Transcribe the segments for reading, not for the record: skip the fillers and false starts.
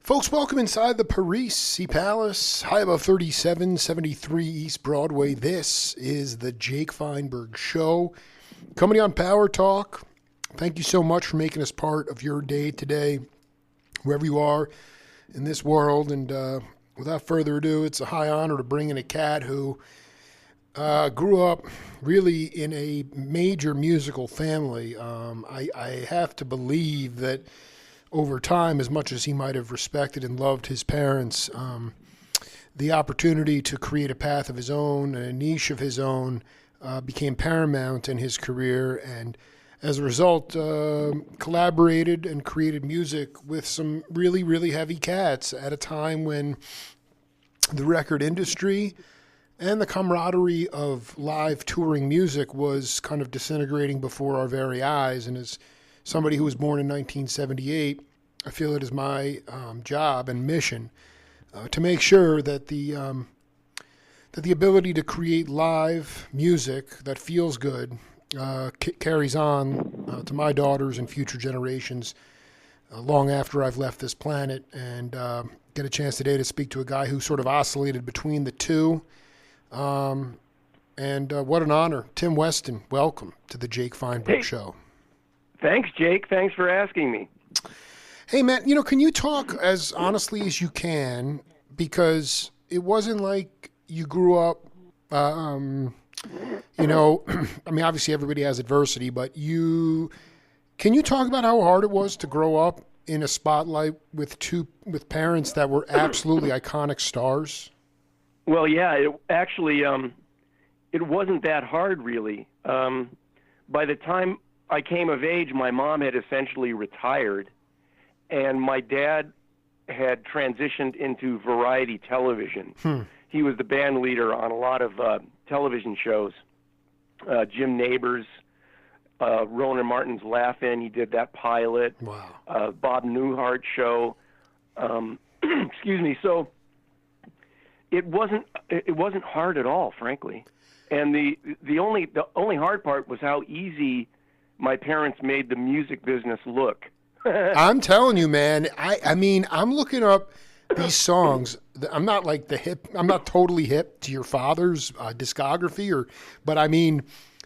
Folks, welcome inside the Parisi Palace, high above 3773 East Broadway. This is the Jake Feinberg Show, coming on Power Talk. Thank you so much for making us part of your day today, wherever you are in this world. And without further ado, it's a high honor to bring in a cat who grew up really in a major musical family. I have to believe that over time, as much as he might have respected and loved his parents, the opportunity to create a path of his own, a niche of his own, became paramount in his career, and as a result, collaborated and created music with some really, really heavy cats at a time when the record industry and the camaraderie of live touring music was kind of disintegrating before our very eyes. And as somebody who was born in 1978, I feel it is my job and mission to make sure that the ability to create live music that feels good carries on to my daughters and future generations long after I've left this planet. And get a chance today to speak to a guy who sort of oscillated between the two. And what an honor. Tim Weston, welcome to the Jake Feinberg Show. Thanks, Jake. Thanks for asking me. Hey, man, can you talk as honestly as you can? Because it wasn't like you grew up, I mean, obviously everybody has adversity, but can you talk about how hard it was to grow up in a spotlight with parents that were absolutely iconic stars? Well, yeah, it wasn't that hard, really. By the time I came of age, my mom had essentially retired, and my dad had transitioned into variety television. He was the band leader on a lot of television shows. Jim Neighbors, Rowan and Martin's Laugh-In, he did that pilot. Wow. Bob Newhart show. Excuse me. So it wasn't hard at all, frankly. And the only hard part was how easy my parents made the music business look. I'm telling you, man. I mean, I'm looking up these songs. I'm not like I'm not totally hip to your father's discography, but I mean,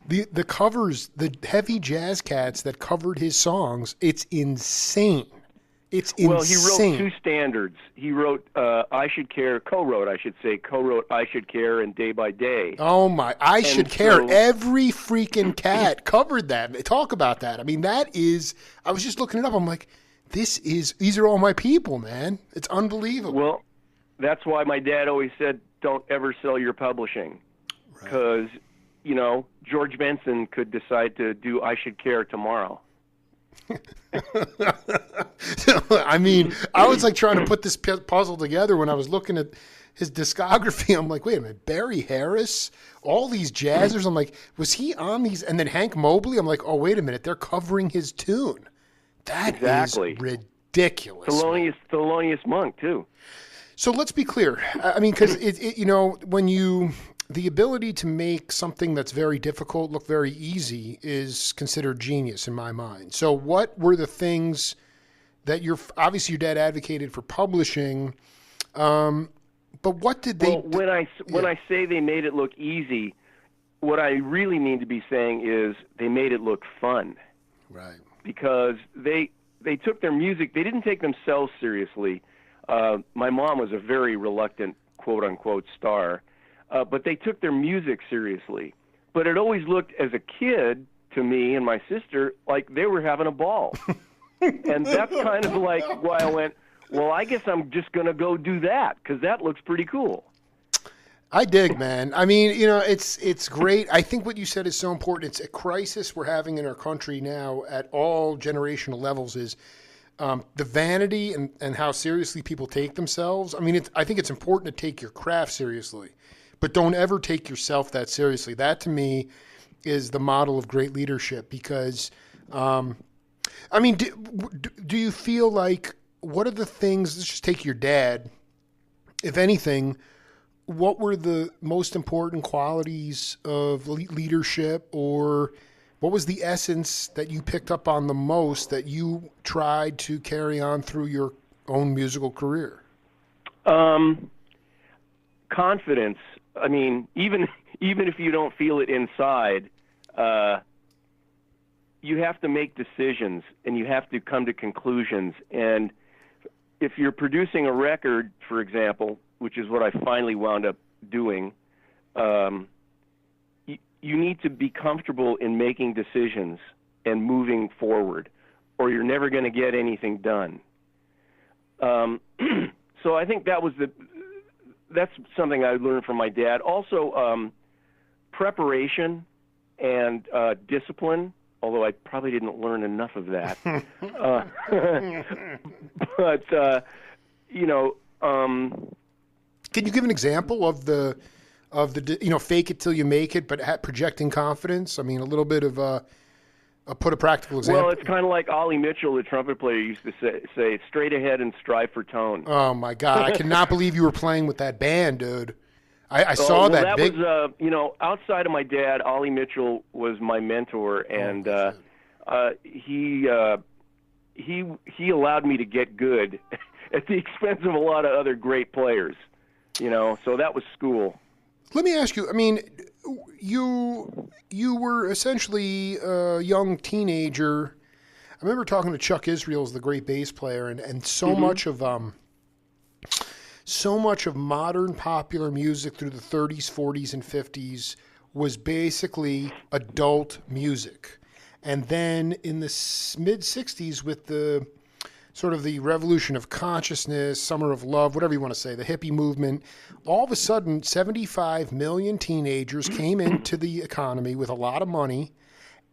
the covers, the heavy jazz cats that covered his songs. It's insane. It's insane. Well, he wrote two standards. He wrote co-wrote, I Should Care and Day by Day. Oh, my. I Should Care. Every freaking cat covered that. Talk about that. I mean, I was just looking it up. I'm like, these are all my people, man. It's unbelievable. Well, that's why my dad always said, don't ever sell your publishing. Because, George Benson could decide to do I Should Care tomorrow. I mean, I was like trying to put this puzzle together when I was looking at his discography. I'm like, wait a minute, Barry Harris, all these jazzers. I'm like, was he on these? And then Hank Mobley. I'm like, oh, wait a minute, they're covering his tune. That exactly. is ridiculous. Thelonious Monk too. So let's be clear. I mean, because the ability to make something that's very difficult look very easy is considered genius in my mind. So what were the things that obviously your dad advocated for publishing, but what did they... Well, when I say they made it look easy, what I really mean to be saying is they made it look fun. Right. Because they took their music, they didn't take themselves seriously. My mom was a very reluctant, quote-unquote, star. But they took their music seriously. But it always looked, as a kid, to me and my sister, like they were having a ball. And that's kind of like why I went, well, I guess I'm just going to go do that, because that looks pretty cool. I dig, man. I mean, it's great. I think what you said is so important. It's a crisis we're having in our country now at all generational levels is the vanity and how seriously people take themselves. I mean, I think it's important to take your craft seriously. But don't ever take yourself that seriously. That, to me, is the model of great leadership because, do you feel like, what are the things, let's just take your dad, if anything, what were the most important qualities of leadership, or what was the essence that you picked up on the most that you tried to carry on through your own musical career? Confidence. I mean, even if you don't feel it inside, you have to make decisions and you have to come to conclusions. And if you're producing a record, for example, which is what I finally wound up doing, you need to be comfortable in making decisions and moving forward, or you're never going to get anything done. So I think that's something I learned from my dad. Also, preparation and discipline, although I probably didn't learn enough of that. But, can you give an example of the fake it till you make it, but projecting confidence? I mean, a little bit of put a practical example. Well, it's kind of like Ollie Mitchell, the trumpet player, used to say straight ahead and strive for tone. Oh, my God. I cannot believe you were playing with that band, dude. I saw that big... was, outside of my dad, Ollie Mitchell was my mentor, and he allowed me to get good at the expense of a lot of other great players, so that was school. Let me ask you, I mean, you were essentially a young teenager. I remember talking to Chuck Israels, the great bass player, and so much of modern popular music through the 30s, 40s, and 50s was basically adult music. And then in the mid-60s, with the sort of the revolution of consciousness, summer of love, whatever you want to say, the hippie movement, all of a sudden 75 million teenagers came into the economy with a lot of money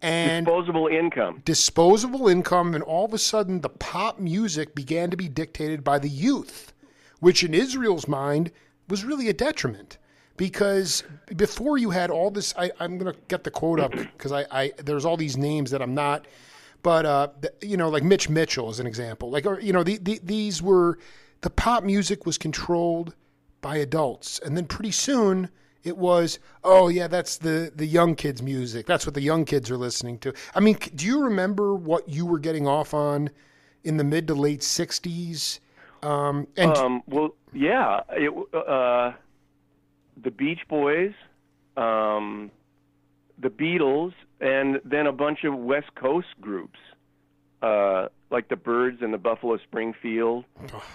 and disposable income, and all of a sudden the pop music began to be dictated by the youth, which in Israel's mind was really a detriment. Because before you had all this, I'm going to get the quote up because there's all these names that I'm not, but like Mitch Mitchell is an example. These were, the pop music was controlled by adults, and then pretty soon it was, oh yeah, that's the young kids' music. That's what the young kids are listening to. I mean, do you remember what you were getting off on in the mid to late '60s? Well, yeah, the Beach Boys, the Beatles, and then a bunch of West Coast groups, like the Byrds and the Buffalo Springfield.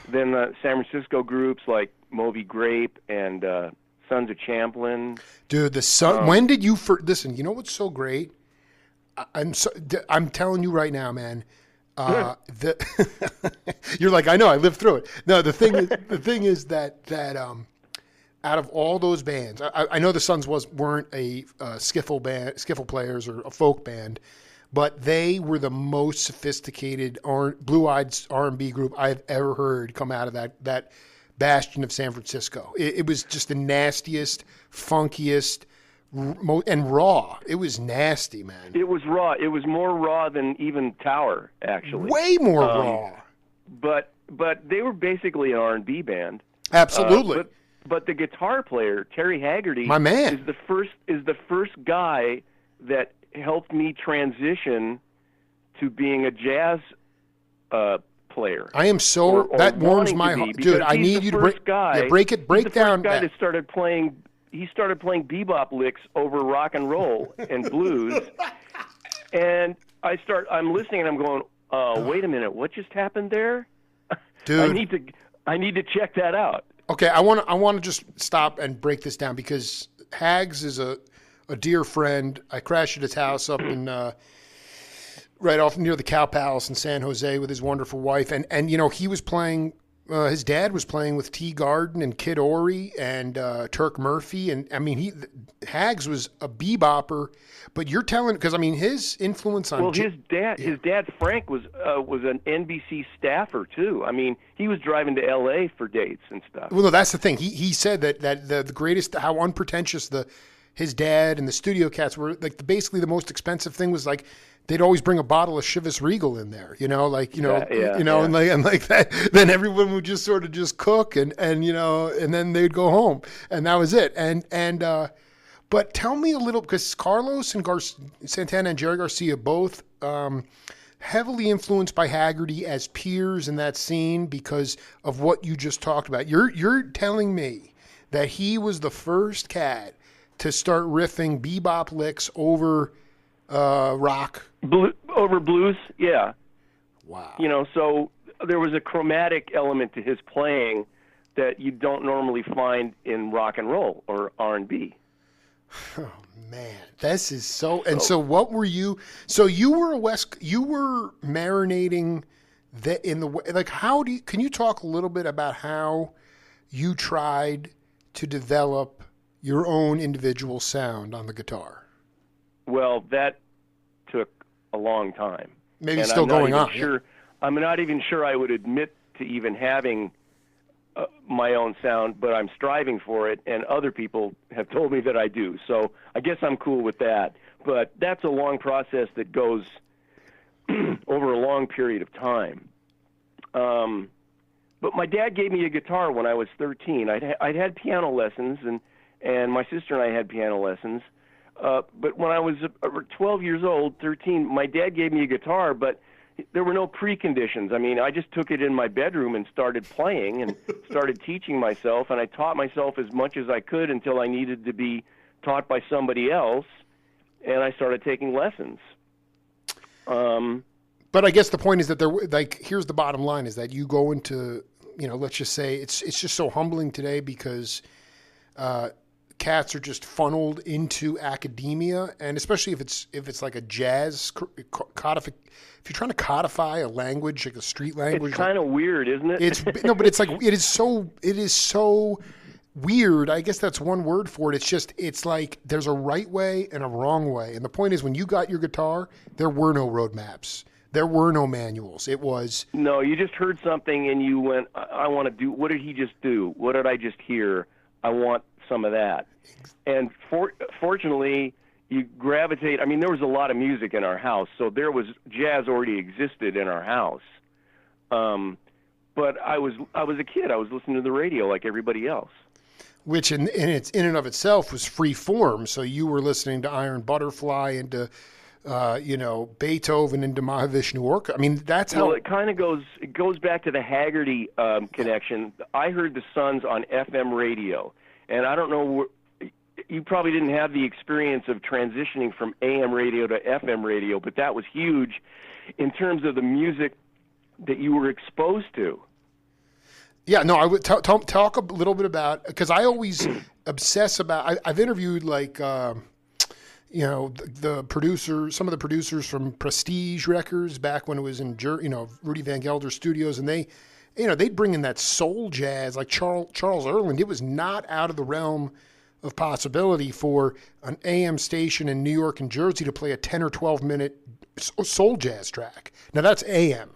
Then the San Francisco groups like Moby Grape and Sons of Champlin. Dude, when did you first listen? You know what's so great? I'm telling you right now, man. You're like, I know, I lived through it. No, the thing is that out of all those bands, I know the Sons weren't a skiffle players or a folk band, but they were the most sophisticated blue-eyed R&B group I've ever heard come out of that bastion of San Francisco. It was just the nastiest, funkiest, and raw. It was nasty, man. It was raw. It was more raw than even Tower, actually. Way more raw. But they were basically an R&B band. Absolutely. But the guitar player, Terry Haggerty, my man, is the first guy that helped me transition to being a jazz player. I am so that warms my heart, dude. I need you to break down. He's the first guy that started playing. He started playing bebop licks over rock and roll and blues, and I'm listening and I'm going, wait a minute, what just happened there? Dude, I need to check that out. Okay, I want to just stop and break this down because Hags is a dear friend. I crashed at his house up in right off near the Cow Palace in San Jose with his wonderful wife, and he was playing. His dad was playing with T. Garden and Kid Ory and Turk Murphy, and I mean Hags was a bebopper. But you're telling, because I mean his influence on his dad Frank was an NBC staffer too. I mean he was driving to L.A. for dates and stuff. Well, no, that's the thing. He said that the greatest, how unpretentious his dad and the studio cats were. Like basically the most expensive thing was like they'd always bring a bottle of Chivas Regal in there, and like that. Then everyone would just sort of just cook and then they'd go home, and that was it. But tell me a little, because Carlos and Santana and Jerry Garcia both heavily influenced by Haggerty as peers in that scene because of what you just talked about. You're telling me that he was the first cat to start riffing bebop licks over rock? Over blues, yeah. Wow. So there was a chromatic element to his playing that you don't normally find in rock and roll or R&B. Oh man, this is so. And so, what were you? So you were you were marinating that in the way. Like, how do you? Can you talk a little bit about how you tried to develop your own individual sound on the guitar? Well, that took a long time. Maybe it's still going on. Sure, yeah. I'm not even sure I would admit to even having my own sound, but I'm striving for it, and other people have told me that I do. So I guess I'm cool with that. But that's a long process that goes over a long period of time. But my dad gave me a guitar when I was 13. I'd had piano lessons, and my sister and I had piano lessons. But when I was 12 years old, 13, my dad gave me a guitar, but there were no preconditions. I mean, I just took it in my bedroom and started playing and started teaching myself, and I taught myself as much as I could until I needed to be taught by somebody else, and I started taking lessons. But I guess the point is that here's the bottom line is that you go into, let's just say it's just so humbling today because cats are just funneled into academia, and especially if it's like a jazz if you're trying to codify a language, like a street language, it's kind of weird, isn't it? But it's like it is so weird. I guess that's one word for it. It's like there's a right way and a wrong way, and the point is when you got your guitar, there were no roadmaps. There were no manuals. It was... No, you just heard something and you went, I want to do... What did he just do? What did I just hear? I want some of that. And fortunately, you gravitate... I mean, there was a lot of music in our house, so jazz already existed in our house. But I was a kid. I was listening to the radio like everybody else. Which in and of itself was free form. So you were listening to Iron Butterfly and to... Beethoven and Mahavishnu Orchestra. I mean, that's how... Well, it goes back to the Haggerty connection. I heard the Sons on FM radio, and I don't know, you probably didn't have the experience of transitioning from AM radio to FM radio, but that was huge in terms of the music that you were exposed to. Yeah, no, I would talk a little bit about, because I always obsess about, I've interviewed like... the producers, some of the producers from Prestige Records back when it was in, Rudy Van Gelder Studios, and they'd bring in that soul jazz like Charles Earland. It was not out of the realm of possibility for an AM station in New York and Jersey to play a 10 or 12 minute soul jazz track. Now that's AM.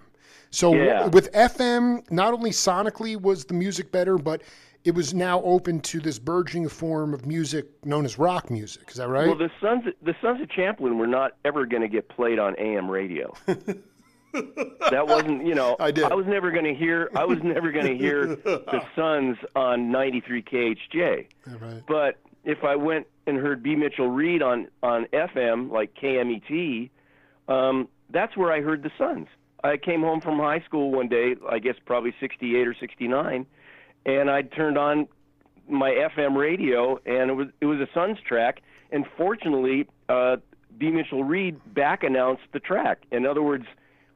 So with FM, not only sonically was the music better, but it was now open to this burgeoning form of music known as rock music. Is that right? Well, the Sons of Champlin were not ever going to get played on AM radio. That wasn't, I was never going to hear the Sons on 93 KHJ. Right. But if I went and heard B. Mitchell Reed on FM, like KMET, that's where I heard the Sons. I came home from high school one day, I guess probably 68 or 69, and I turned on my FM radio, and it was a Sons track. And fortunately, B. Mitchell Reed back announced the track. In other words,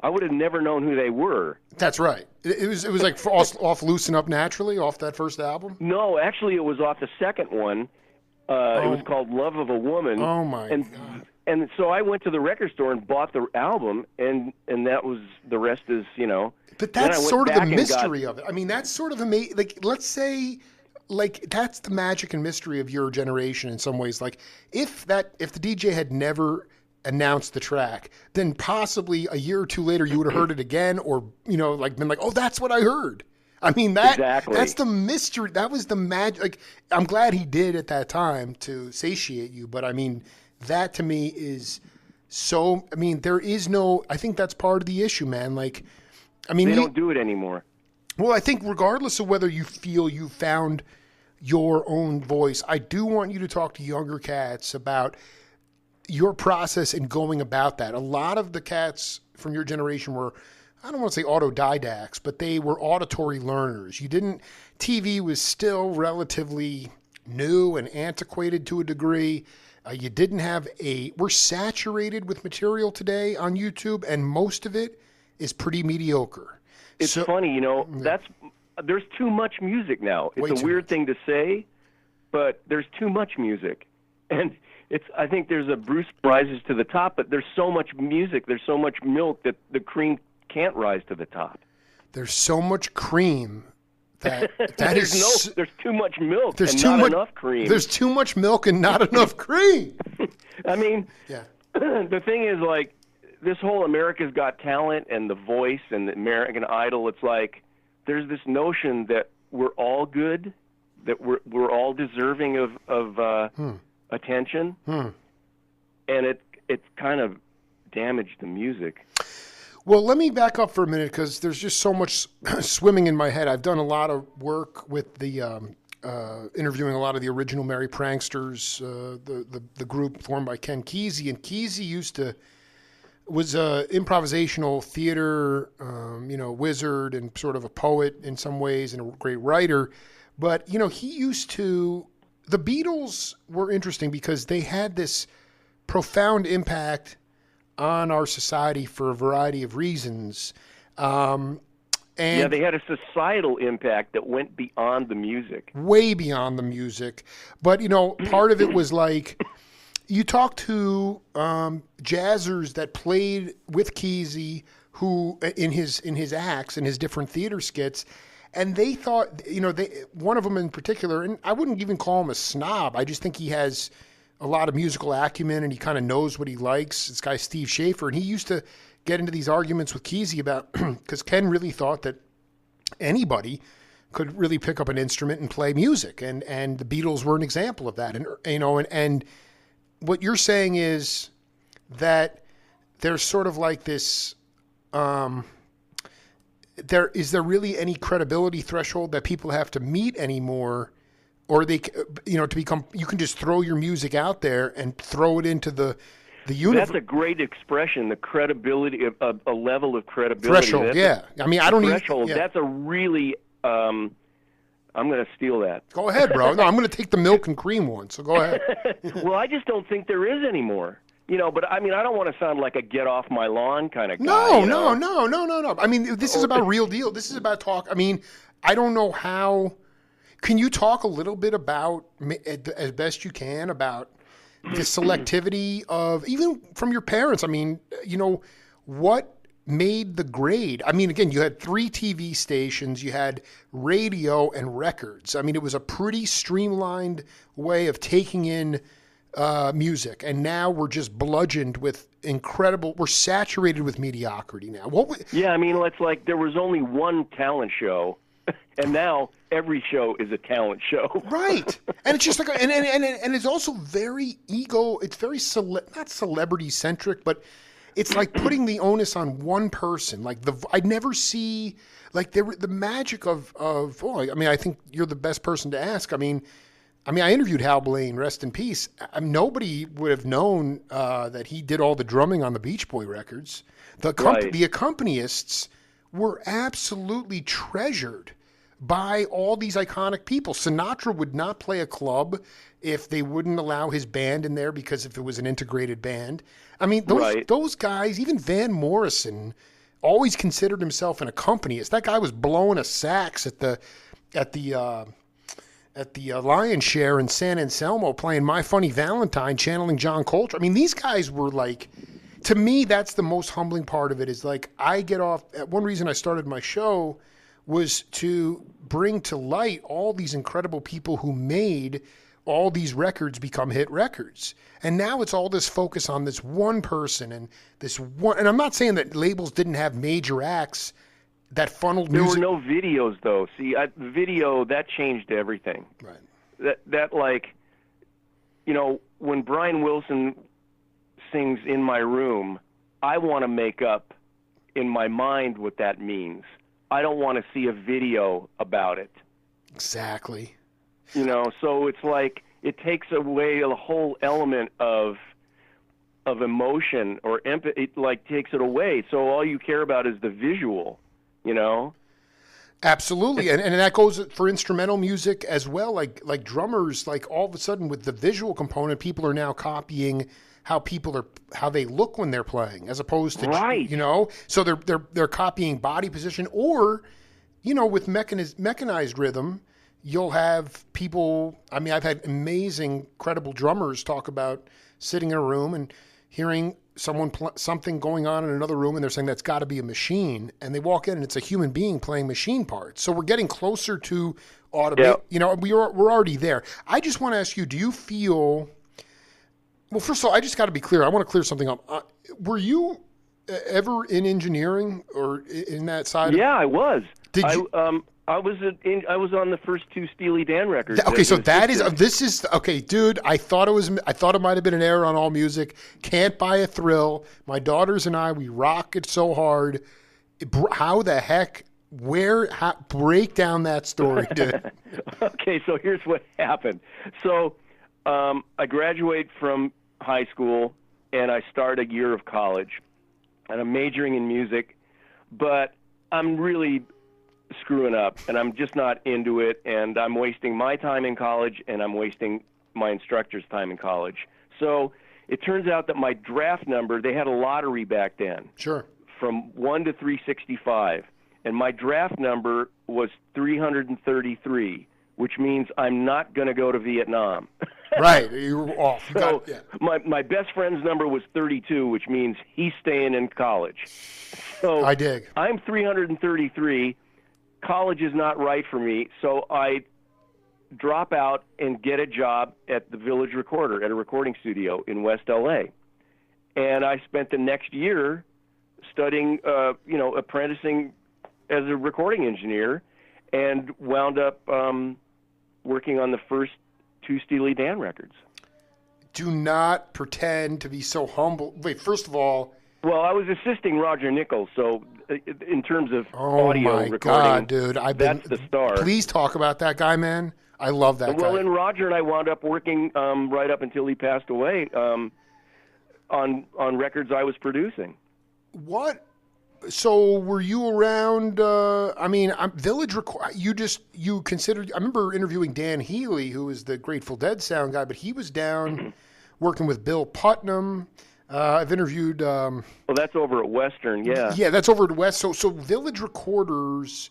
I would have never known who they were. That's right. It was like off Loosen Up Naturally, off that first album? No, actually, it was off the second one. It was called Love of a Woman. Oh, my God. And so I went to the record store and bought the album, and that was, the rest is, But that's sort of the mystery of it. I mean, that's sort of amazing. Like, let's say, like, that's the magic and mystery of your generation in some ways. Like, if the DJ had never announced the track, then possibly a year or two later you would have heard it again, or, like, been like, oh, that's what I heard. I mean, that's the mystery. That was the magic. Like, I'm glad he did at that time to satiate you, but I mean, that to me is so, I mean, there is no, I think that's part of the issue, man. Like, I mean, they don't do it anymore. Well, I think regardless of whether you feel you found your own voice, I do want you to talk to younger cats about, your process in going about that. A lot of the cats from your generation were, I don't want to say autodidacts, but they were auditory learners. TV was still relatively new and antiquated to a degree. You didn't have we're saturated with material today on YouTube, and most of it is pretty mediocre. It's funny, there's too much music now. It's a weird thing to say, but there's too much music. And I think there's a Bruce rises to the top, but there's so much music, there's so much milk that the cream can't rise to the top. There's so much cream that there's too much milk and not enough cream. There's too much milk and not enough cream. I mean, the thing is, like, this whole America's Got Talent and The Voice and the American Idol, it's like there's this notion that we're all good, that we're all deserving of attention, and it's kind of damaged the music. Well, let me back up for a minute because there's just so much swimming in my head. I've done a lot of work with the interviewing a lot of the original Merry Pranksters, the group formed by Ken Kesey, and Kesey was a improvisational theater, wizard and sort of a poet in some ways and a great writer. But, the Beatles were interesting because they had this profound impact on our society for a variety of reasons. And they had a societal impact that went beyond the music. Way beyond the music. But, part of it was like, you talk to jazzers that played with Kesey, who in his acts, in his different theater skits, and they thought, one of them in particular, and I wouldn't even call him a snob. I just think he has a lot of musical acumen and he kind of knows what he likes. This guy, Steve Schaefer, and he used to get into these arguments with Kesey about, because Ken really thought that anybody could really pick up an instrument and play music. And the Beatles were an example of that. And what you're saying is that there's sort of like this, is there really any credibility threshold that people have to meet anymore? Or they, to become, you can just throw your music out there and throw it into the universe. That's a great expression. The credibility, a level of credibility. Threshold, yeah. I mean, I don't even. Threshold. Yeah. That's a really. I'm going to steal that. Go ahead, bro. No, I'm going to take the milk and cream one. So go ahead. Well, I just don't think there is anymore. But I mean, I don't want to sound like a get off my lawn kind of guy. No. I mean, this is about real deal. This is about talk. I mean, I don't know how. Can you talk a little bit about, as best you can, about the selectivity of, even from your parents? I mean, what made the grade? I mean, again, you had 3 TV stations, you had radio and records. I mean, it was a pretty streamlined way of taking in music. And now we're just bludgeoned with we're saturated with mediocrity now. I mean, it's like there was only one talent show. And now every show is a talent show. Right. And it's just like, and it's also very it's very, not celebrity centric, but it's like putting the onus on one person. Like I'd never see, like the magic of, I think you're the best person to ask. I mean, I interviewed Hal Blaine, rest in peace. Nobody would have known that he did all the drumming on the Beach Boy records. The accompanists were absolutely treasured by all these iconic people. Sinatra would not play a club if they wouldn't allow his band in there, because if it was an integrated band. I mean, those guys, even Van Morrison, always considered himself an accompanist. That guy was blowing a sax at the Lion Share in San Anselmo, playing My Funny Valentine, channeling John Coltrane. I mean, these guys were like, to me, that's the most humbling part of it, is like, I get off, one reason I started my show was to bring to light all these incredible people who made all these records become hit records. And now it's all this focus on this one person and this one, and I'm not saying that labels didn't have major acts that funneled music. There were no videos, though. See, video, that changed everything. Right. That like, when Brian Wilson sings In My Room, I want to make up in my mind what that means. I don't want to see a video about it. Exactly. So it's like it takes away the whole element of of emotion or empathy, it like takes it away. So all you care about is the visual, you know? Absolutely, and that goes for instrumental music as well. Like drummers, like all of a sudden with the visual component, people are now copying how they look when they're playing, as opposed to right. You know. So they're copying body position, or you know, with mechanized rhythm, you'll have people. I mean, I've had amazing, credible drummers talk about sitting in a room and hearing something going on in another room, and they're saying that's got to be a machine, and they walk in and it's a human being playing machine parts. So we're getting closer to automate. Yep. You know, we're already there. I just want to ask you: do you feel? Well, first of all, I just got to be clear. I want to clear something up. Were you ever in engineering or in that side? Yeah, I was. Did you? I was on the first two Steely Dan records. Okay, so this is okay, dude. I thought it might have been an error on All Music. Can't Buy a Thrill. My daughters and I, we rock it so hard. How the heck? Break down that story, dude. Okay, so here's what happened. So I graduate from high school and I start a year of college, and I'm majoring in music, but I'm really screwing up and I'm just not into it, and I'm wasting my time in college and I'm wasting my instructor's time in college. So it turns out that my draft number, they had a lottery back then. Sure. From 1 to 365, and my draft number was 333, which means I'm not going to go to Vietnam. Right, you're off. My best friend's number was 32, which means he's staying in college. So I dig. I'm 333. College is not right for me, so I drop out and get a job at the Village Recorder at a recording studio in West LA. And I spent the next year studying, apprenticing as a recording engineer, and wound up working on the first two Steely Dan records. Do not pretend to be so humble. Wait, first of all... Well, I was assisting Roger Nichols, so in terms of audio recording, God, dude, that's the star. Please talk about that guy, man. I love that guy. Well, and Roger and I wound up working right up until he passed away on records I was producing. What? So were you around? Village Record. You considered? I remember interviewing Dan Healy, who is the Grateful Dead sound guy, but he was down working with Bill Putnam. I've interviewed. Well, that's over at Western, yeah. Yeah, that's over at West. So Village Recorders.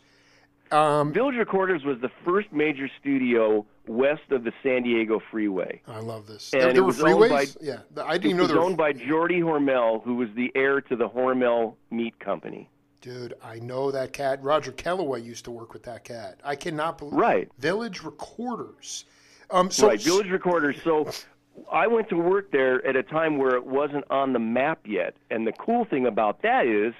Village Recorders was the first major studio west of the San Diego Freeway. I love this. And there were freeways? I didn't know there was owned by Jordy Hormel, who was the heir to the Hormel Meat Company. Dude, I know that cat. Roger Kellaway used to work with that cat. I cannot believe. Right. Village Recorders. Village Recorders. So I went to work there at a time where it wasn't on the map yet. And the cool thing about that is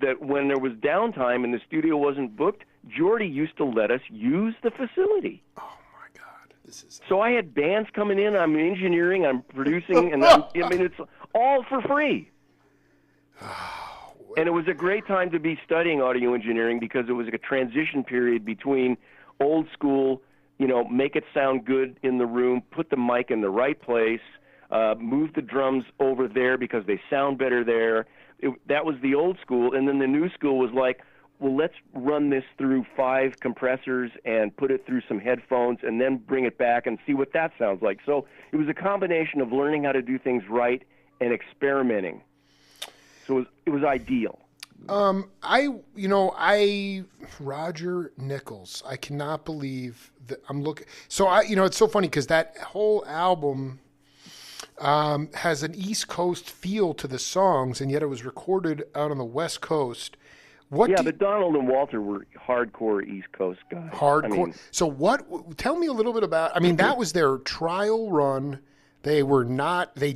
that when there was downtime and the studio wasn't booked, Jordy used to let us use the facility. Oh my God, So I had bands coming in. I'm engineering, I'm producing, and it's all for free. And it was a great time to be studying audio engineering because it was a transition period between old school, make it sound good in the room, put the mic in the right place, move the drums over there because they sound better there. That was the old school, and then the new school was like, well, let's run this through 5 compressors and put it through some headphones and then bring it back and see what that sounds like. So it was a combination of learning how to do things right and experimenting. So it was ideal. Roger Nichols, I cannot believe that I'm looking. So it's so funny because that whole album has an East Coast feel to the songs, and yet it was recorded out on the West Coast. But Donald and Walter were hardcore East Coast guys. Hardcore. Tell me a little bit about, that was their trial run. They were not, they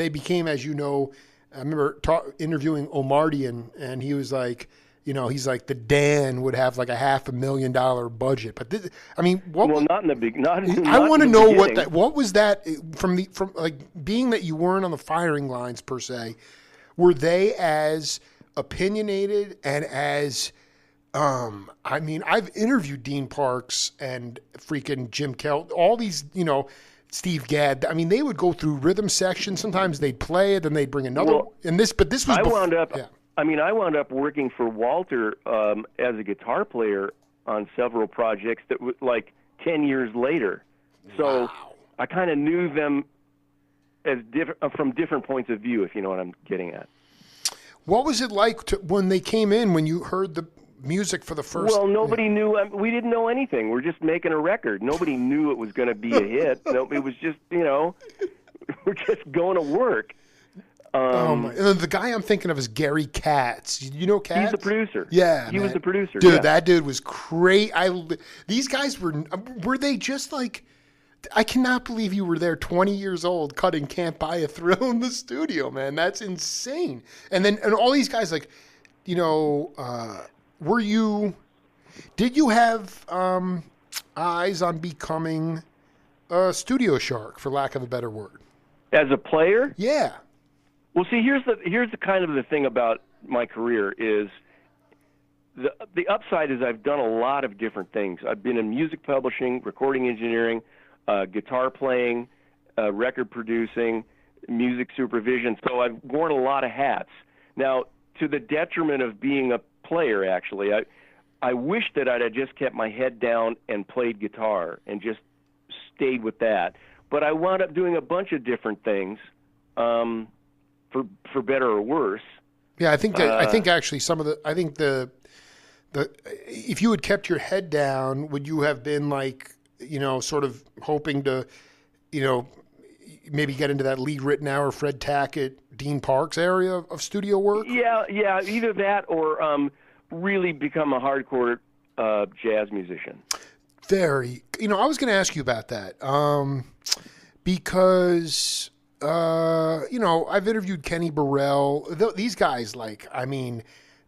became, as you know, I remember interviewing Omardian, and he was like, he's like, the Dan would have like $500,000 budget. But not in the big, I want to know what was that from being that you weren't on the firing lines per se, were they as opinionated and as I've interviewed Dean Parks and freaking Jim Kell, all these Steve Gadd. I mean, they would go through rhythm sections. Sometimes they'd play it, then they'd bring another. Well, But this was. I wound up. Yeah. I mean, I wound up working for Walter as a guitar player on several projects that were like 10 years later. So Wow. I kind of knew them as from different points of view, if you know what I'm getting at. What was it like when they came in, when you heard the music for the first? Well, nobody knew. We didn't know anything. We're just making a record. Nobody knew it was going to be a hit. No, it was just, we're just going to work. The guy I'm thinking of is Gary Katz. You know Katz? He's the producer. Yeah, he was the producer. Dude, yeah. that dude was crazy. These guys were they just like? I cannot believe you were there 20 years old cutting Can't Buy a Thrill in the studio, man. That's insane. And all these guys, like, did you have eyes on becoming a studio shark, for lack of a better word? As a player? Yeah. Well, see, here's the kind of the thing about my career is the upside is I've done a lot of different things. I've been in music publishing, recording engineering, guitar playing, record producing, music supervision. So I've worn a lot of hats. Now, to the detriment of being a player, actually, I wish that I'd have just kept my head down and played guitar and just stayed with that. But I wound up doing a bunch of different things, for better or worse. Yeah, I think actually the if you had kept your head down, would you have been like, sort of hoping to, maybe get into that Lee Ritenour, Fred Tackett, Dean Parks area of studio work? Yeah, either that or really become a hardcore jazz musician. I was going to ask you about that because, I've interviewed Kenny Burrell. These guys,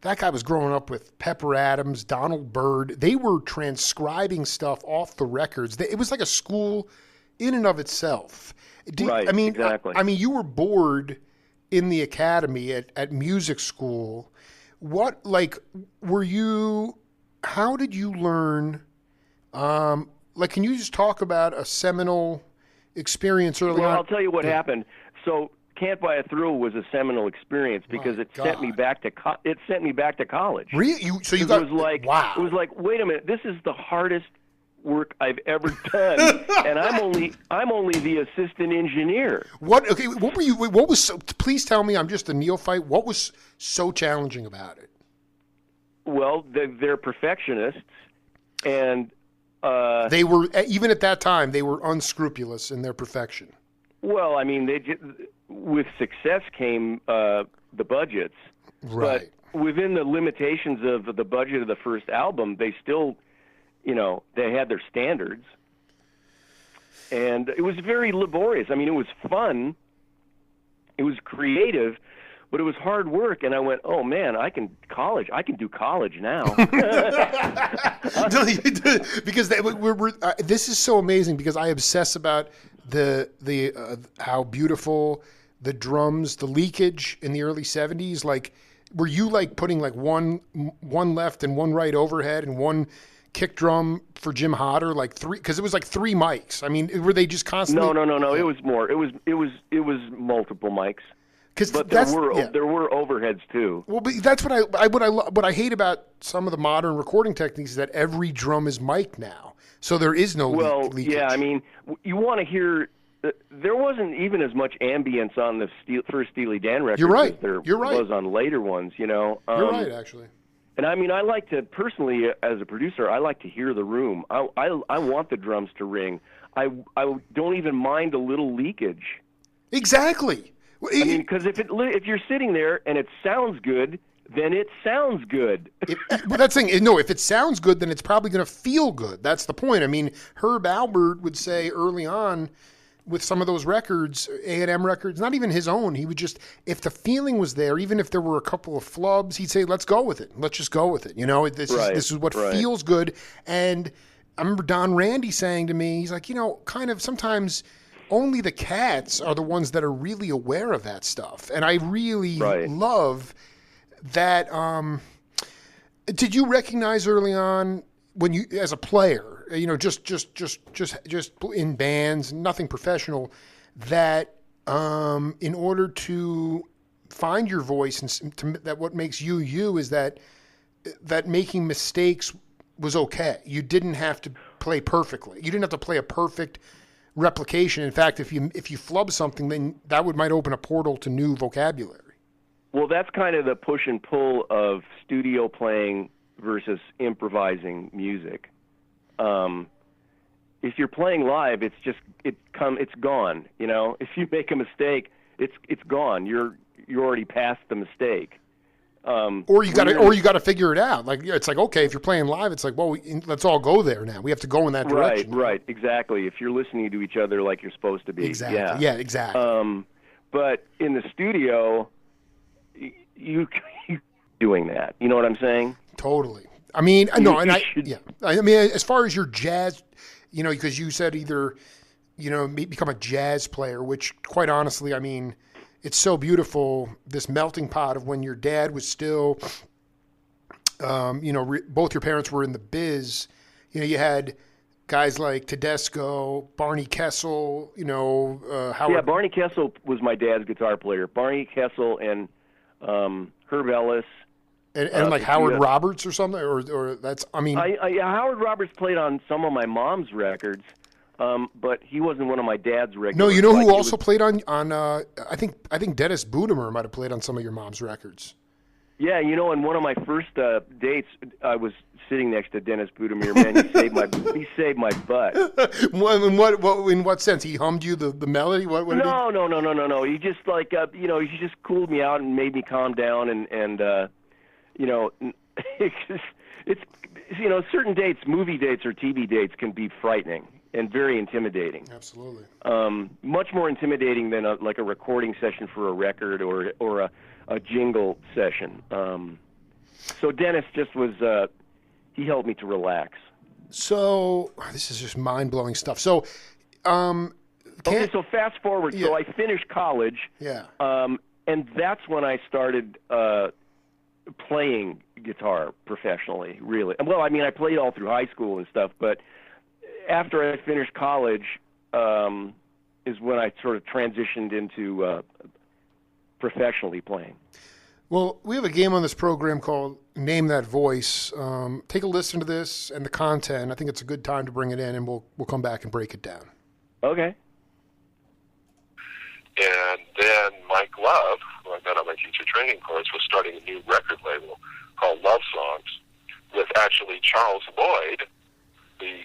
that guy was growing up with Pepper Adams, Donald Byrd. They were transcribing stuff off the records. It was like a school in and of itself. Right, exactly. I mean, you were bored in the academy at music school. How did you learn? Can you just talk about a seminal experience early on? Well, I'll tell you what happened. So Can't Buy a Thrill was a seminal experience because it sent me back to college. Really? It was like, wait a minute, this is the hardest work I've ever done, and I'm only the assistant engineer. What were you? What was? Please tell me, I'm just a neophyte. What was so challenging about it? Well, they're perfectionists, and they were, even at that time, they were unscrupulous in their perfection. Well, I mean, with success came the budgets, right? But within the limitations of the budget of the first album, they still, they had their standards, and it was very laborious. I mean, it was fun, it was creative, but it was hard work. And I went, oh man, I can do college now. Because this is so amazing because I obsess about the how beautiful the drums, the leakage in the early 70s. Like, were you like putting like one left and one right overhead and one kick drum for Jim Hodder, like three? Because it was like three mics. I mean, were they just constantly? No. It was more. It was multiple mics. But there were overheads too. Well, but that's what I hate about some of the modern recording techniques is that every drum is mic'd now, so there is no leakage. Yeah, I mean, you want to hear. There wasn't even as much ambience on the first Steely Dan record. You're right. As there You're right. was on later ones. You're right, actually. And I mean, I like to personally, as a producer, I like to hear the room. I want the drums to ring. I don't even mind a little leakage. Exactly. I mean, because if you're sitting there and it sounds good, then it sounds good. But that's the thing. No, if it sounds good, then it's probably going to feel good. That's the point. I mean, Herb Alpert would say early on with some of those records, A&M records, not even his own, he would just, if the feeling was there, even if there were a couple of flubs, he'd say, let's go with it. Let's just go with it. This is what feels good. And I remember Don Randy saying to me, he's like, kind of sometimes only the cats are the ones that are really aware of that stuff. And I really love that. Did you recognize early on when you, as a player, just in bands, nothing professional, that in order to find your voice that what makes you you is that making mistakes was okay. You didn't have to play perfectly. You didn't have to play a perfect replication. In fact, if you flub something, then that might open a portal to new vocabulary. Well, that's kind of the push and pull of studio playing versus improvising music. If you're playing live, it's gone. If you make a mistake, it's gone. You're already past the mistake. Or you got to figure it out. Like it's like, okay, if you're playing live, it's like, well, let's all go there now. We have to go in that direction. Right, exactly. If you're listening to each other like you're supposed to be. Exactly. Yeah, exactly. But in the studio, you doing that. You know what I'm saying? Totally. I mean, no, and I mean, as far as your jazz, because you said either, become a jazz player, which quite honestly, I mean, it's so beautiful, this melting pot of when your dad was still, both your parents were in the biz. You had guys like Tedesco, Barney Kessel, Howard. Yeah, Barney Kessel was my dad's guitar player. Barney Kessel and Herb Ellis. And like Howard Roberts or something, or that's, I mean. Howard Roberts played on some of my mom's records. But he wasn't one of my dad's records. No, you know who also played on I think Dennis Budemer might have played on some of your mom's records. Yeah, in one of my first dates, I was sitting next to Dennis Budemer. Man, he saved my butt. In what sense? He hummed you the melody? What No. He just he just cooled me out and made me calm down and it's certain dates, movie dates or TV dates can be frightening and very intimidating. Absolutely. Much more intimidating than a recording session for a record or a jingle session. So Dennis just was, he helped me to relax. So this is just mind-blowing stuff. So, so fast forward. Yeah. So I finished college. Yeah. And that's when I started playing guitar professionally, really. Well, I mean, I played all through high school and stuff, but after I finished college is when I sort of transitioned into professionally playing. Well, we have a game on this program called Name That Voice. Take a listen to this and the content. I think it's a good time to bring it in, and we'll come back and break it down. Okay. And then Mike Love, who I met on my teacher training course, was starting a new record label called Love Songs with actually Charles Lloyd, the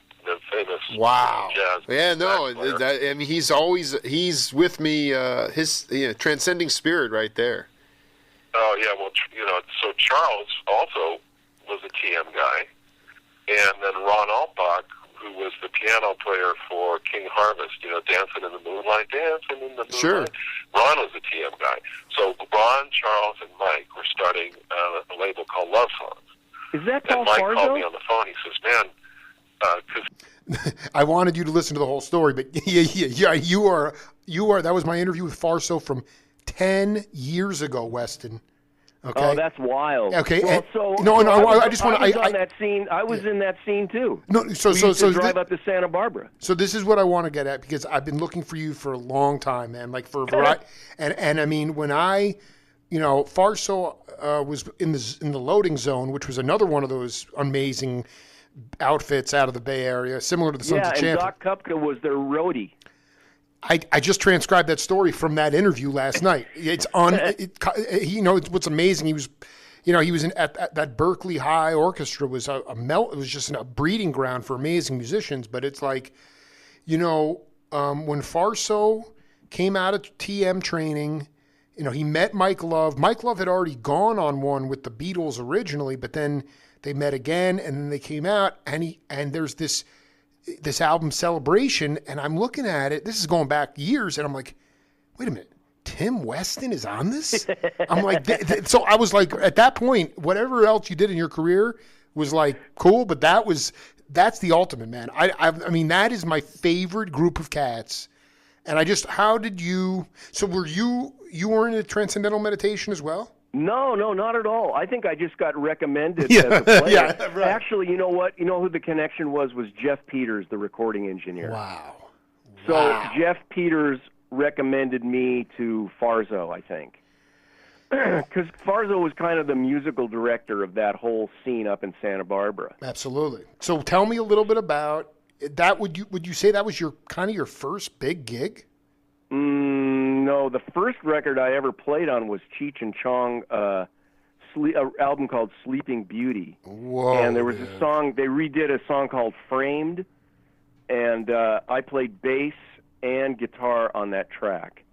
famous jazz. Yeah, no, I mean he's with me. His transcending spirit right there. Oh yeah, well so Charles also was a TM guy, and then Ron Altbach, who was the piano player for King Harvest, Dancing in the Moonlight, Dancing in the Moonlight. Sure. Ron was a TM guy. So Ron, Charles, and Mike were starting a label called Love Songs. Is that Paul And Mike Farzo? called me on the phone. He says, man, I wanted you to listen to the whole story, but yeah, you are. That was my interview with Farso from 10 years ago, Weston. Okay. Oh, that's wild. Okay. Well, I just want to. I was in that scene too. No, we used to drive up to Santa Barbara. So this is what I want to get at, because I've been looking for you for a long time, man. Like for a variety, and I mean when Farso was in the Loading Zone, which was another one of those amazing outfits out of the Bay Area, similar to the Sons of Champion. Doc Kupka was their roadie. I just transcribed that story from that interview last night. It's on. What's amazing. He was at that Berkeley High Orchestra was it was just a breeding ground for amazing musicians. But it's like, when Farso came out of TM training, he met Mike Love. Mike Love had already gone on one with the Beatles originally, but then they met again, and then they came out, and there's this album Celebration, and I'm looking at it. This is going back years, and I'm like, wait a minute, Tim Weston is on this? I'm like, so I was like, at that point, whatever else you did in your career was like cool, but that's the ultimate, man. I mean, that is my favorite group of cats. And so were you were into transcendental meditation as well? No, not at all. I think I just got recommended Yeah, as a player. yeah, right. Actually, you know what? You know who the connection was Jeff Peters, the recording engineer. Wow. So Wow. Jeff Peters recommended me to Farzo, I think. Because Farzo was kind of the musical director of that whole scene up in Santa Barbara. Absolutely. So tell me a little bit about that. Would you say that was your first big gig? No, the first record I ever played on was Cheech and Chong, an album called Sleeping Beauty. Whoa. And there was a song, they redid a song called Framed, and I played bass and guitar on that track.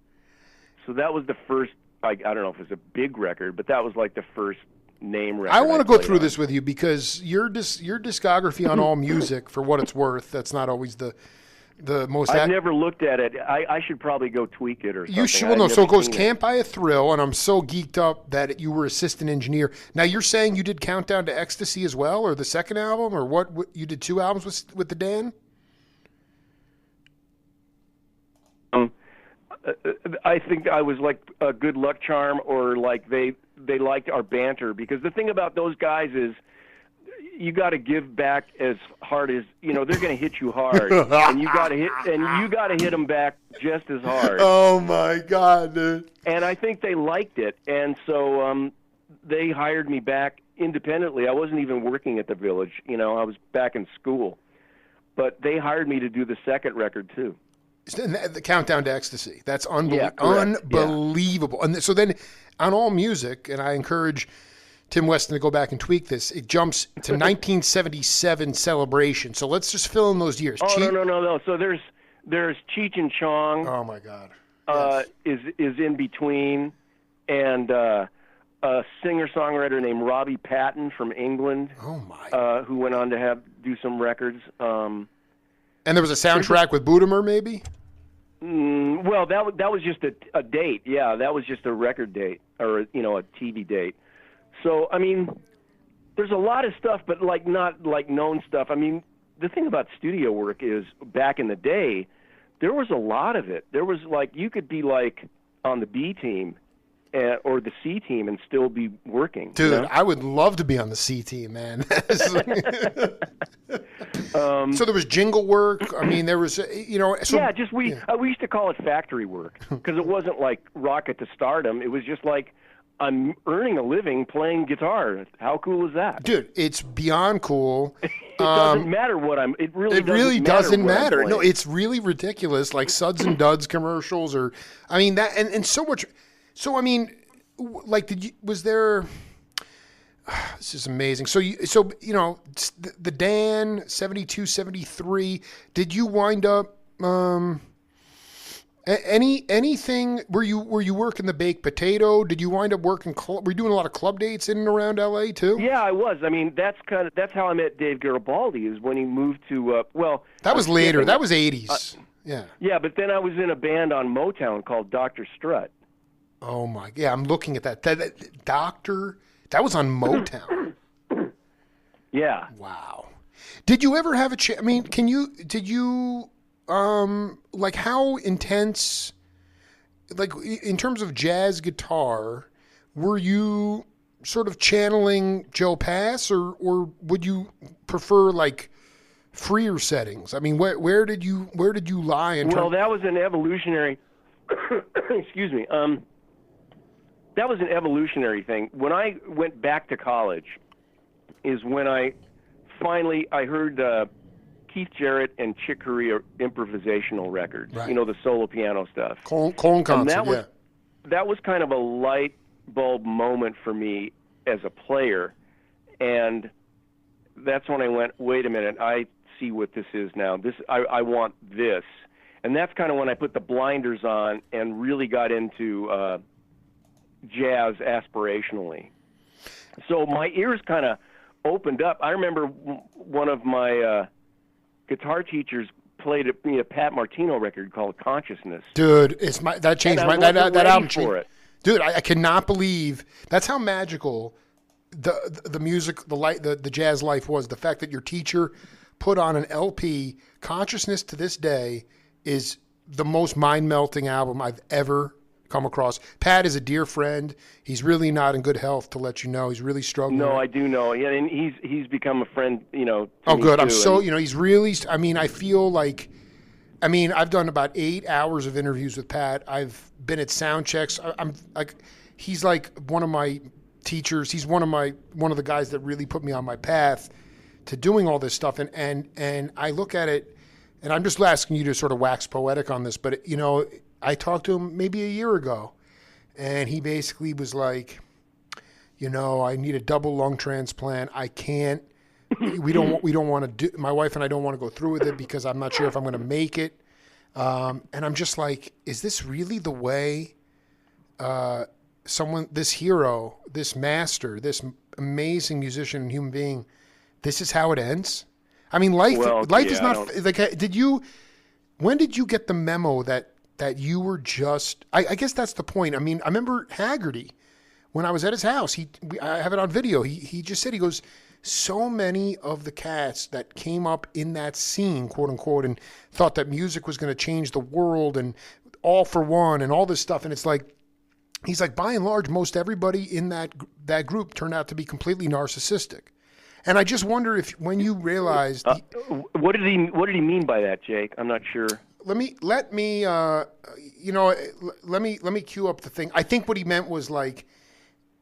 So that was the first, I don't know if it was a big record, but that was like the first name record. I want to go played through on. this with you because your discography on All Music, for what it's worth, that's not always the most. I've never looked at it. I should probably go tweak it or something. You should. Well, no. So it goes Can't Buy a Thrill, and I'm so geeked up that you were assistant engineer. Now you're saying you did Countdown to Ecstasy as well, or the second album, or what? You did 2 albums with the Dan? I think I was like a good luck charm, or like they liked our banter, because the thing about those guys is you got to give back as hard as, you know, they're going to hit you hard, and you got to hit them back just as hard. Oh my God, dude! And I think they liked it, and so they hired me back independently. I wasn't even working at the Village, you know, I was back in school, but they hired me to do the second record too. The Countdown to Ecstasy. That's Yeah, correct. unbelievable. And so then on All Music, and I encourage Tim Weston to go back and tweak this, it jumps to 1977 Celebration. So let's just fill in those years. Oh, no. So there's Cheech and Chong. Oh, my God. Is in between, and a singer-songwriter named Robbie Patton from England. Oh, my. Who went on to do some records. And there was a soundtrack with Bootemer, maybe? Well, that was just a date. Yeah, that was just a record date, or, you know, a TV date. So, I mean, there's a lot of stuff, but like not like known stuff. I mean, the thing about studio work is back in the day, there was a lot of it. There was like, you could be like on the B team or the C team and still be working. Dude, you know? I would love to be on the C team, man. So there was jingle work. I mean, there was, you know. So, yeah, just we used to call it factory work, because it wasn't like rocket to stardom. It was just like, I'm earning a living playing guitar. How cool is that? Dude, it's beyond cool. It doesn't matter what I'm. It really doesn't what I'm matter. playing. No, it's really ridiculous. Like Suds and Duds commercials, or I mean that, and so much. So I mean, like, was there? This is amazing. So you know, the Dan 72, 73. Did you wind up anything? Were you working the baked potato? Did you wind up working? Were you doing a lot of club dates in and around LA too? Yeah, I was. I mean, that's how I met Dave Garibaldi, is when he moved to That was later. That was 80s. Yeah. Yeah, but then I was in a band on Motown called Dr. Strut. Oh my! Yeah, I'm looking at that. That Doctor. That was on Motown. Yeah. Wow. Did you ever have a chance? I mean, did you like how intense, like in terms of jazz guitar, were you sort of channeling Joe Pass, or would you prefer like freer settings? I mean, where did you lie in Well, that was an evolutionary excuse me. That was an evolutionary thing. When I went back to college is when I heard Keith Jarrett and Chick Corea improvisational records, right. You know, the solo piano stuff. Cone concert, that was kind of a light bulb moment for me as a player, and that's when I went, wait a minute, I see what this is now. I want this. And that's kind of when I put the blinders on and really got into jazz aspirationally. So my ears kind of opened up. I remember one of my guitar teachers played a Pat Martino record called Consciousness. Dude, that changed that album changed. For it. Dude, I cannot believe that's how magical the music, the jazz life was. The fact that your teacher put on an LP. Consciousness to this day is the most mind melting album I've ever come across. Pat is a dear friend. He's really not in good health, to let you know. He's really struggling. No, I do know. Yeah, and he's become a friend, to Oh, me good. too. I'm so, he's really, I feel like, I've done about 8 hours of interviews with Pat. I've been at sound checks. I'm like, he's like one of my teachers. He's one of the guys that really put me on my path to doing all this stuff. And I look at it, and I'm just asking you to sort of wax poetic on this, but I talked to him maybe a year ago, and he basically was like, I need a double lung transplant. I can't. We don't want to do. My wife and I don't want to go through with it because I'm not sure if I'm going to make it. And I'm just like, is this really the way? This hero, this master, this amazing musician and human being, this is how it ends? Life is not like. When did you get the memo that you were just? I guess that's the point. I remember Haggerty when I was at his house. I have it on video. He just said, he goes, so many of the cats that came up in that scene, quote unquote, and thought that music was going to change the world and all for one and all this stuff, and it's like. He's like, by and large, most everybody in that group turned out to be completely narcissistic, and I just wonder if when you realized, what did he mean by that, Jake? I'm not sure. Let me cue up the thing. I think what he meant was like,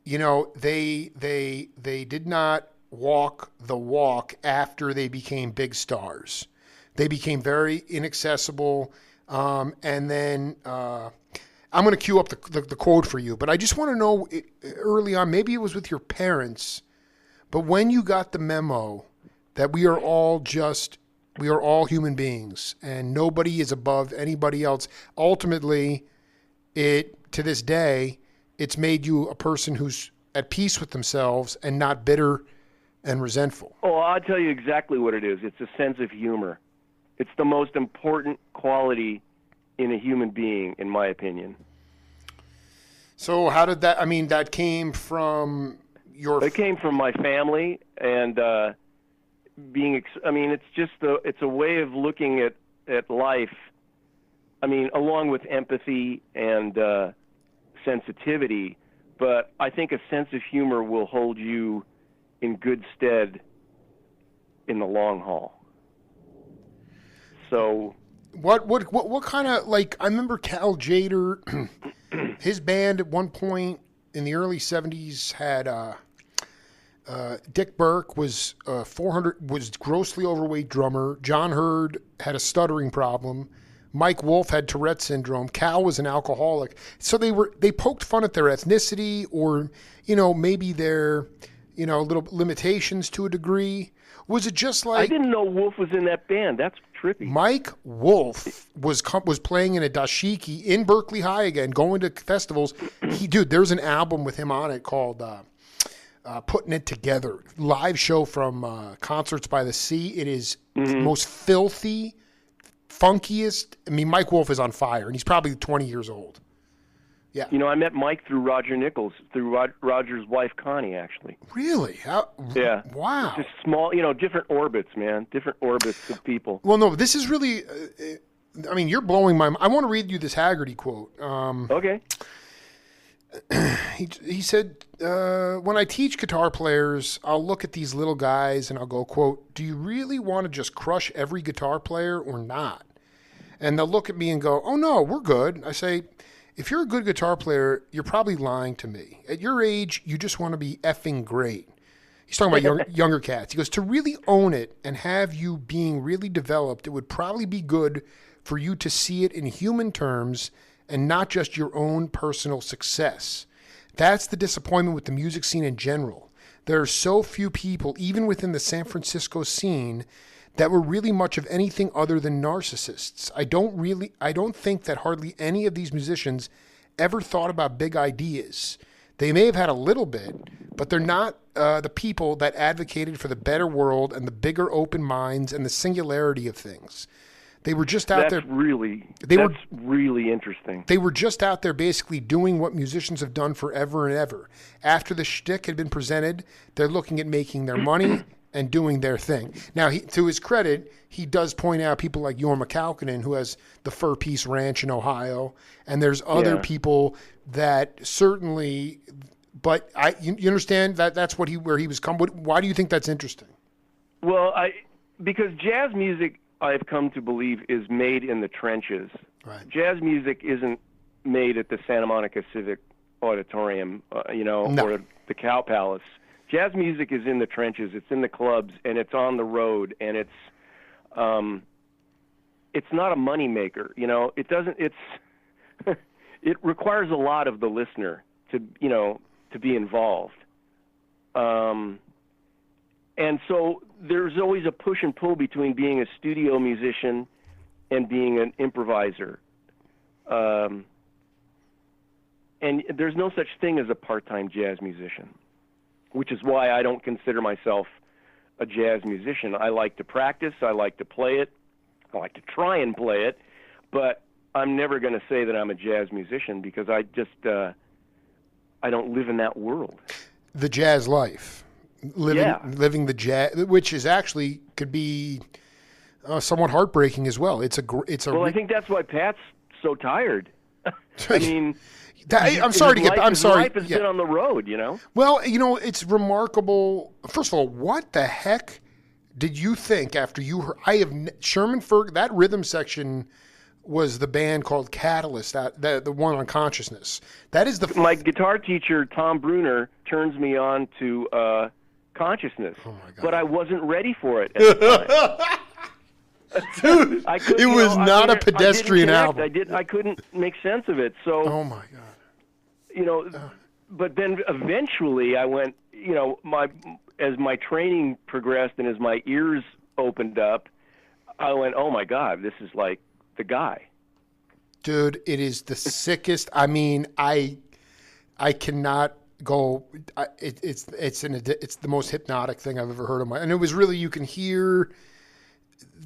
they did not walk the walk after they became big stars. They became very inaccessible, and then. I'm going to cue up the quote for you, but I just want to know early on, maybe it was with your parents, but when you got the memo that we are all human beings and nobody is above anybody else, ultimately, to this day, it's made you a person who's at peace with themselves and not bitter and resentful. Oh, I'll tell you exactly what it is. It's a sense of humor. It's the most important quality in a human being, in my opinion. So how did that, that came from your... It came from my family, and it's just it's a way of looking at life, along with empathy and sensitivity, but I think a sense of humor will hold you in good stead in the long haul. So... What kind of, I remember Cal Jader, his band at one point in the early 70s had Dick Burke was grossly overweight drummer. John Hurd had a stuttering problem. Mike Wolf had Tourette syndrome. Cal was an alcoholic. So they poked fun at their ethnicity or, maybe their, little limitations to a degree. Was it just like... I didn't know Wolf was in that band. That's trippy. Mike Wolf was playing in a dashiki in Berkeley High again, going to festivals. There's an album with him on it called Putting It Together. Live show from Concerts by the Sea. It is the most filthy, funkiest... Mike Wolf is on fire, and he's probably 20 years old. Yeah. I met Mike through Roger Nichols, through Roger's wife, Connie, actually. Really? Yeah. Wow. Just small, different orbits, man. Different orbits of people. Well, no, this is really, you're blowing my mind. I want to read you this Haggerty quote. Okay. He said, when I teach guitar players, I'll look at these little guys and I'll go, quote, do you really want to just crush every guitar player or not? And they'll look at me and go, oh, no, we're good. I say... If you're a good guitar player, you're probably lying to me. At your age, you just want to be effing great. He's talking about younger cats. He goes, to really own it and have you being really developed, it would probably be good for you to see it in human terms and not just your own personal success. That's the disappointment with the music scene in general. There are so few people, even within the San Francisco scene, that were really much of anything other than narcissists. I don't think that hardly any of these musicians ever thought about big ideas. They may have had a little bit, but they're not the people that advocated for the better world and the bigger open minds and the singularity of things. They were just out there. That's really interesting. They were just out there basically doing what musicians have done forever and ever. After the shtick had been presented, they're looking at making their money and doing their thing. Now, to his credit, he does point out people like Jorma Kaukonen, who has the Fur Peace Ranch in Ohio, and there's other people that certainly. But you understand that's where he was come. Why do you think that's interesting? Well, because jazz music, I've come to believe, is made in the trenches. Right. Jazz music isn't made at the Santa Monica Civic Auditorium, or the Cow Palace. Jazz music is in the trenches. It's in the clubs, and it's on the road, and it's not a money maker. It doesn't. It requires a lot of the listener to be involved. And so there's always a push and pull between being a studio musician and being an improviser. And there's no such thing as a part-time jazz musician, which is why I don't consider myself a jazz musician. I like to practice. I like to play it. I like to try and play it. But I'm never going to say that I'm a jazz musician because I just I don't live in that world. The jazz life. Living the jazz, which is actually could be somewhat heartbreaking as well. Well, I think that's why Pat's so tired. I mean, I'm sorry. His life has been on the road, Well, it's remarkable. First of all, what the heck did you think after you heard? Sherman Ferg. That rhythm section was the band called Catalyst. The one on Consciousness. That is my guitar teacher Tom Bruner turns me on to Consciousness. Oh my God. But I wasn't ready for it at the time. Dude, it was not a pedestrian album. I couldn't make sense of it. So, oh my God. But then eventually I went, as my training progressed and as my ears opened up, I went, oh my God, this is like the guy. Dude, it is the sickest. I mean, I cannot go. It's the most hypnotic thing I've ever heard of and it was really, you can hear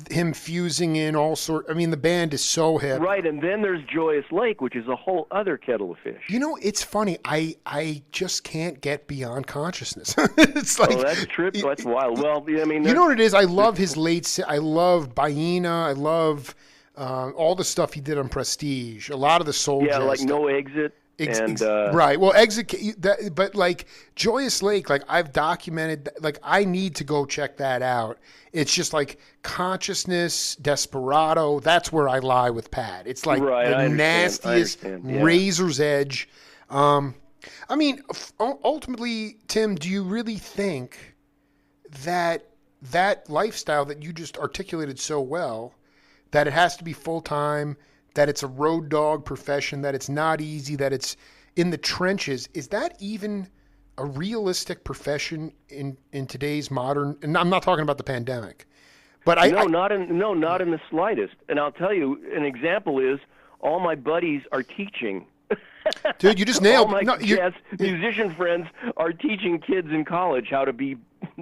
him fusing in all sort. I mean, the band is so hip. Right, and then there's Joyous Lake, which is a whole other kettle of fish. It's funny. I just can't get beyond Consciousness. It's like that's trip. That's wild. Well, I mean, you know what it is? I love his I love Baena. I love all the stuff he did on Prestige. A lot of the soul jazz like stuff. No Exit. Right. Well, but like Joyous Lake, like I've documented, like I need to go check that out. It's just like Consciousness, Desperado. That's where I lie with Pat. It's like the nastiest razor's edge. I mean, ultimately, Tim, do you really think that lifestyle that you just articulated so well, that it has to be full-time, that it's a road dog profession, that it's not easy, that it's in the trenches, is that even a realistic profession in today's modern? And I'm not talking about the pandemic, but not in the slightest. And I'll tell you, an example is all my buddies are teaching. Dude, you just nailed. All my jazz musician friends are teaching kids in college how to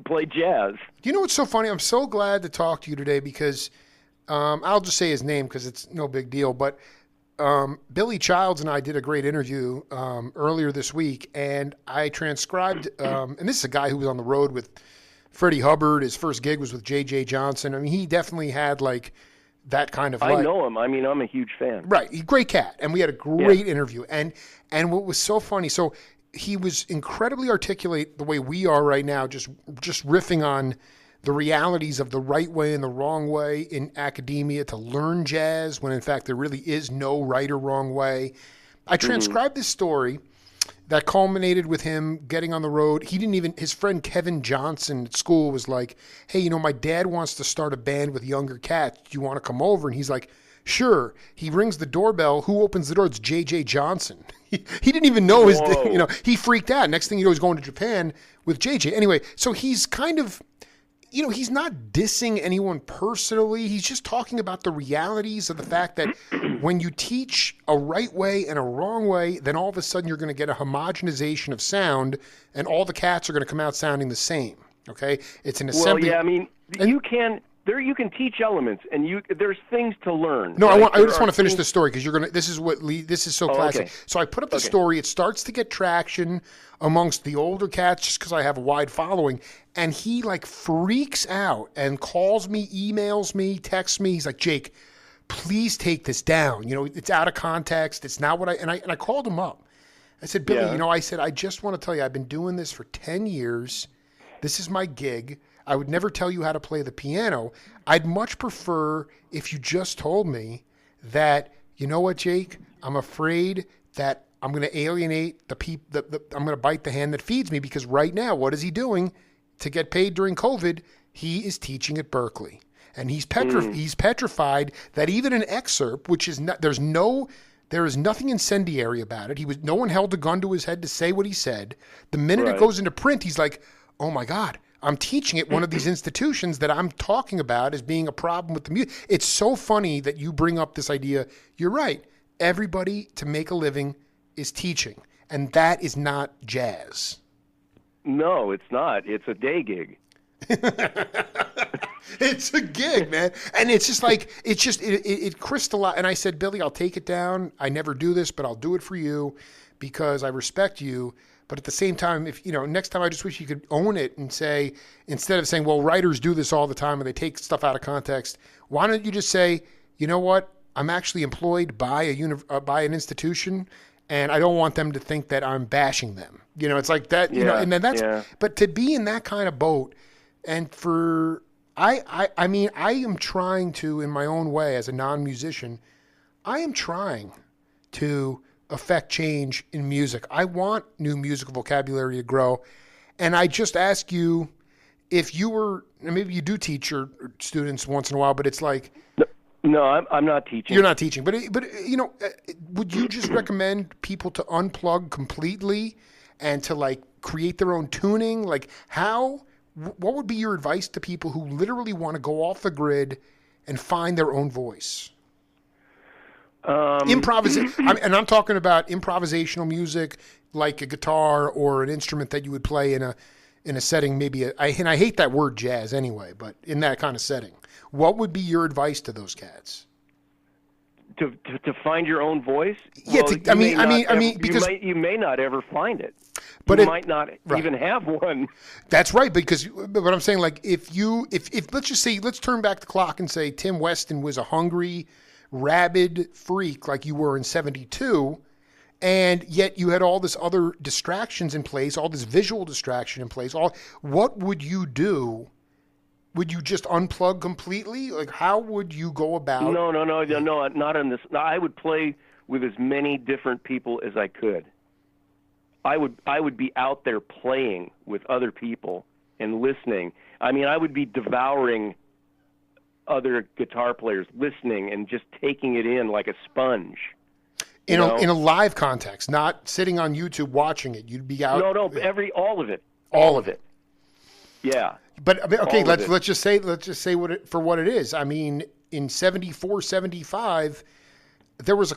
play jazz. You know what's so funny? I'm so glad to talk to you today because. I'll just say his name because it's no big deal. But Billy Childs and I did a great interview earlier this week, and I transcribed. And this is a guy who was on the road with Freddie Hubbard. His first gig was with J.J. Johnson. I mean, he definitely had like that kind of life. I know him. I mean, I'm a huge fan. Right, great cat, and we had a great interview. And what was so funny, so he was incredibly articulate the way we are right now, just riffing on the realities of the right way and the wrong way in academia to learn jazz, when in fact there really is no right or wrong way. I transcribed this story that culminated with him getting on the road. His friend Kevin Johnson at school was like, hey, my dad wants to start a band with younger cats. Do you want to come over? And he's like, sure. He rings the doorbell. Who opens the door? It's J.J. Johnson. He didn't even know he freaked out. Next thing you know, he's going to Japan with J.J. Anyway, so he's kind of, he's not dissing anyone personally. He's just talking about the realities of the fact that when you teach a right way and a wrong way, then all of a sudden you're going to get a homogenization of sound, and all the cats are going to come out sounding the same. Okay, it's an assembly. Well, yeah, I mean, there you can teach elements, and there's things to learn. No, right? I just want to finish the story because this is so classic. Okay. So I put up the story. It starts to get traction amongst the older cats just because I have a wide following. And he like freaks out and calls me, emails me, texts me. He's like, Jake, please take this down. You know, it's out of context. It's not what I called him up. I said, Billy, I said, I just want to tell you, I've been doing this for 10 years. This is my gig. I would never tell you how to play the piano. I'd much prefer if you just told me that, you know what, Jake, I'm afraid that I'm going to alienate the people, I'm going to bite the hand that feeds me, because right now, what is he doing to get paid during COVID? He is teaching at Berkeley. And he's petrified that even an excerpt, which is not, there is nothing incendiary about it. No one held a gun to his head to say what he said. The minute it goes into print, he's like, oh my God, I'm teaching at one of these institutions that I'm talking about as being a problem with the music. It's so funny that you bring up this idea. You're right. Everybody to make a living is teaching, and that is not jazz. No, it's not. It's a day gig. It's a gig, man. And it's just like, it crystallized. And I said, Billy, I'll take it down. I never do this, but I'll do it for you because I respect you. But at the same time, if next time I just wish you could own it and say, instead of saying, well, writers do this all the time and they take stuff out of context, why don't you just say, you know what? I'm actually employed by an institution, and I don't want them to think that I'm bashing them. It's like that, and then but to be in that kind of boat, and I am trying to, in my own way as a non-musician, I am trying to affect change in music. I want new musical vocabulary to grow. And I just ask you, if you were, maybe you do teach your students once in a while, but it's like, no, I'm not teaching. You're not teaching, but would you just recommend people to unplug completely and to like create their own tuning? Like what would be your advice to people who literally want to go off the grid and find their own voice? And I'm talking about improvisational music, like a guitar or an instrument that you would play in a setting, maybe and I hate that word jazz anyway, but in that kind of setting. What would be your advice to those cats? To find your own voice? Yeah, well, because you may not ever find it. But you might not even have one. That's right, but what I'm saying, like, if let's turn back the clock and say Tim Weston was a hungry, rabid freak like you were in 72, and yet you had all this other distractions in place, all this visual distraction in place. What would you do? Would you just unplug completely? Like, how would you go about? No, not on this. I would play with as many different people as I could. I would be out there playing with other people and listening. I mean, I would be devouring other guitar players, listening and just taking it in like a sponge. In a live context, not sitting on YouTube watching it. You'd be out. No, all of it. All of it. Yeah. But okay, let's just say what it is. I mean, in 74, 75, there was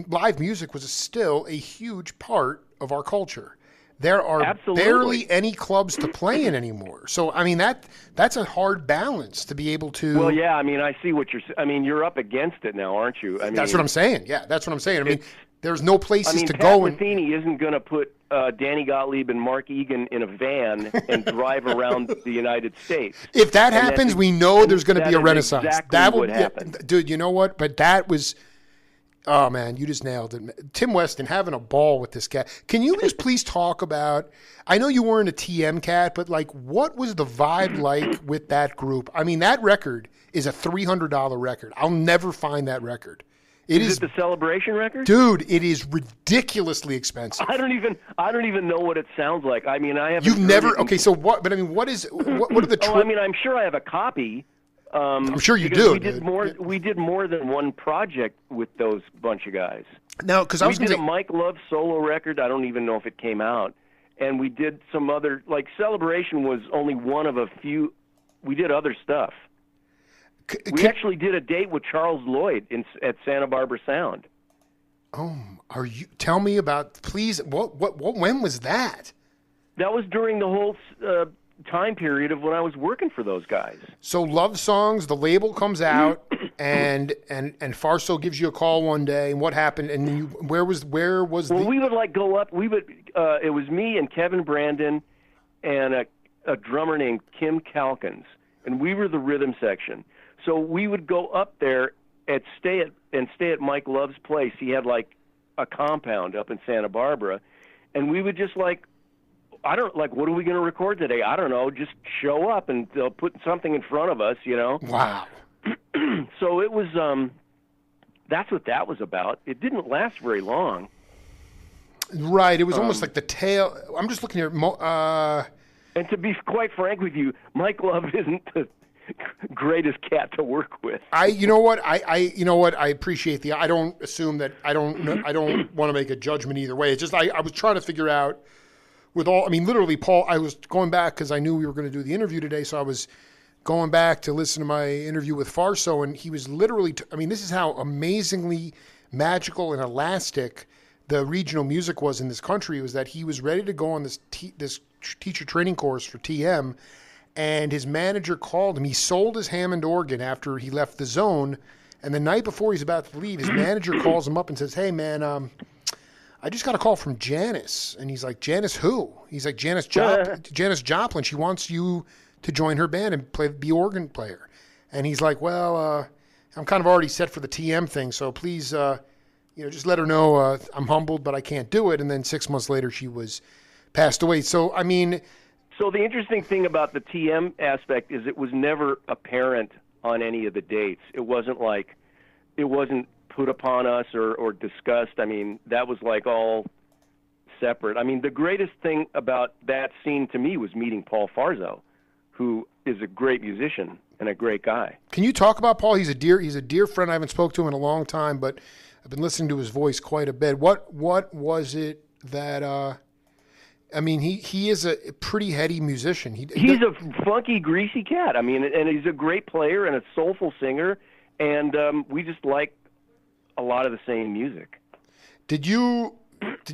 live music was still a huge part of our culture. There are barely any clubs to play in anymore. So I mean that's a hard balance to be able to. Well, yeah. I mean, I see what you're up against it now, aren't you? I mean, that's what I'm saying. Yeah, that's what I'm saying. I mean, there's no places to Pat go. Metheny isn't going to put Danny Gottlieb and Mark Egan in a van and drive around the United States. If that happens, we know there's going to be a renaissance. Exactly that would happen. Dude, you know what? But that was. Oh, man, you just nailed it. Tim Weston, having a ball with this guy. Can you just please talk about, I know you weren't a TM cat, but like, what was the vibe like with that group? I mean, that record is a $300 record. I'll never find that record. Is it the Celebration record? Dude, it is ridiculously expensive. I don't even know what it sounds like. I mean, I haven't. You've never, okay, so what, but I mean, what are the I mean, I'm sure I have a copy. I'm sure you do. We did more than one project with those bunch of guys. No, because we did a Mike Love solo record. I don't even know if it came out, and we did some other Celebration was only one of a few. We did other stuff. We actually did a date with Charles Lloyd at Santa Barbara Sound. Oh, tell me about, please? When was that? That was during the whole time period of when I was working for those guys. So Love Songs, the label comes out, and Farso gives you a call one day. And what happened? And where was Well, we would like go up. We would. It was me and Kevin Brandon, and a drummer named Kim Calkins, and we were the rhythm section. So we would go up there and stay at Mike Love's place. He had like a compound up in Santa Barbara, and we would just like, what are we going to record today? I don't know. Just show up and they'll put something in front of us, you know? Wow. So it was, that's what that was about. It didn't last very long. Right. It was almost like the tail. I'm just looking here. And to be quite frank with you, Mike Love isn't the greatest cat to work with. You know what? I appreciate I don't assume that. I don't want to make a judgment either way. It's just I was trying to figure out literally, Paul, I was going back because I knew we were going to do the interview today, so I was going back to listen to my interview with Farso, and he was literally, this is how amazingly magical and elastic the regional music was in this country, was that he was ready to go on this teacher training course for TM, and his manager called him. He sold his Hammond organ after he left the Zone, and the night before he's about to leave, his manager calls him up and says, "Hey, man, I just got a call from Janice." And he's like, "Janice who?" He's like, Janice Joplin. She wants you to join her band and be organ player." And he's like, "Well, I'm kind of already set for the TM thing, so please, just let her know I'm humbled, but I can't do it." And then 6 months later, she was passed away. So, So the interesting thing about the TM aspect is it was never apparent on any of the dates. It wasn't put upon us or discussed. That was like all separate. The greatest thing about that scene to me was meeting Paul Farso, who is a great musician and a great guy. Can you talk about Paul? He's a dear friend. I haven't spoke to him in a long time, but I've been listening to his voice quite a bit. What was it that he is a pretty heady musician. He's a funky, greasy cat. And he's a great player and a soulful singer, and we just like a lot of the same music. Did you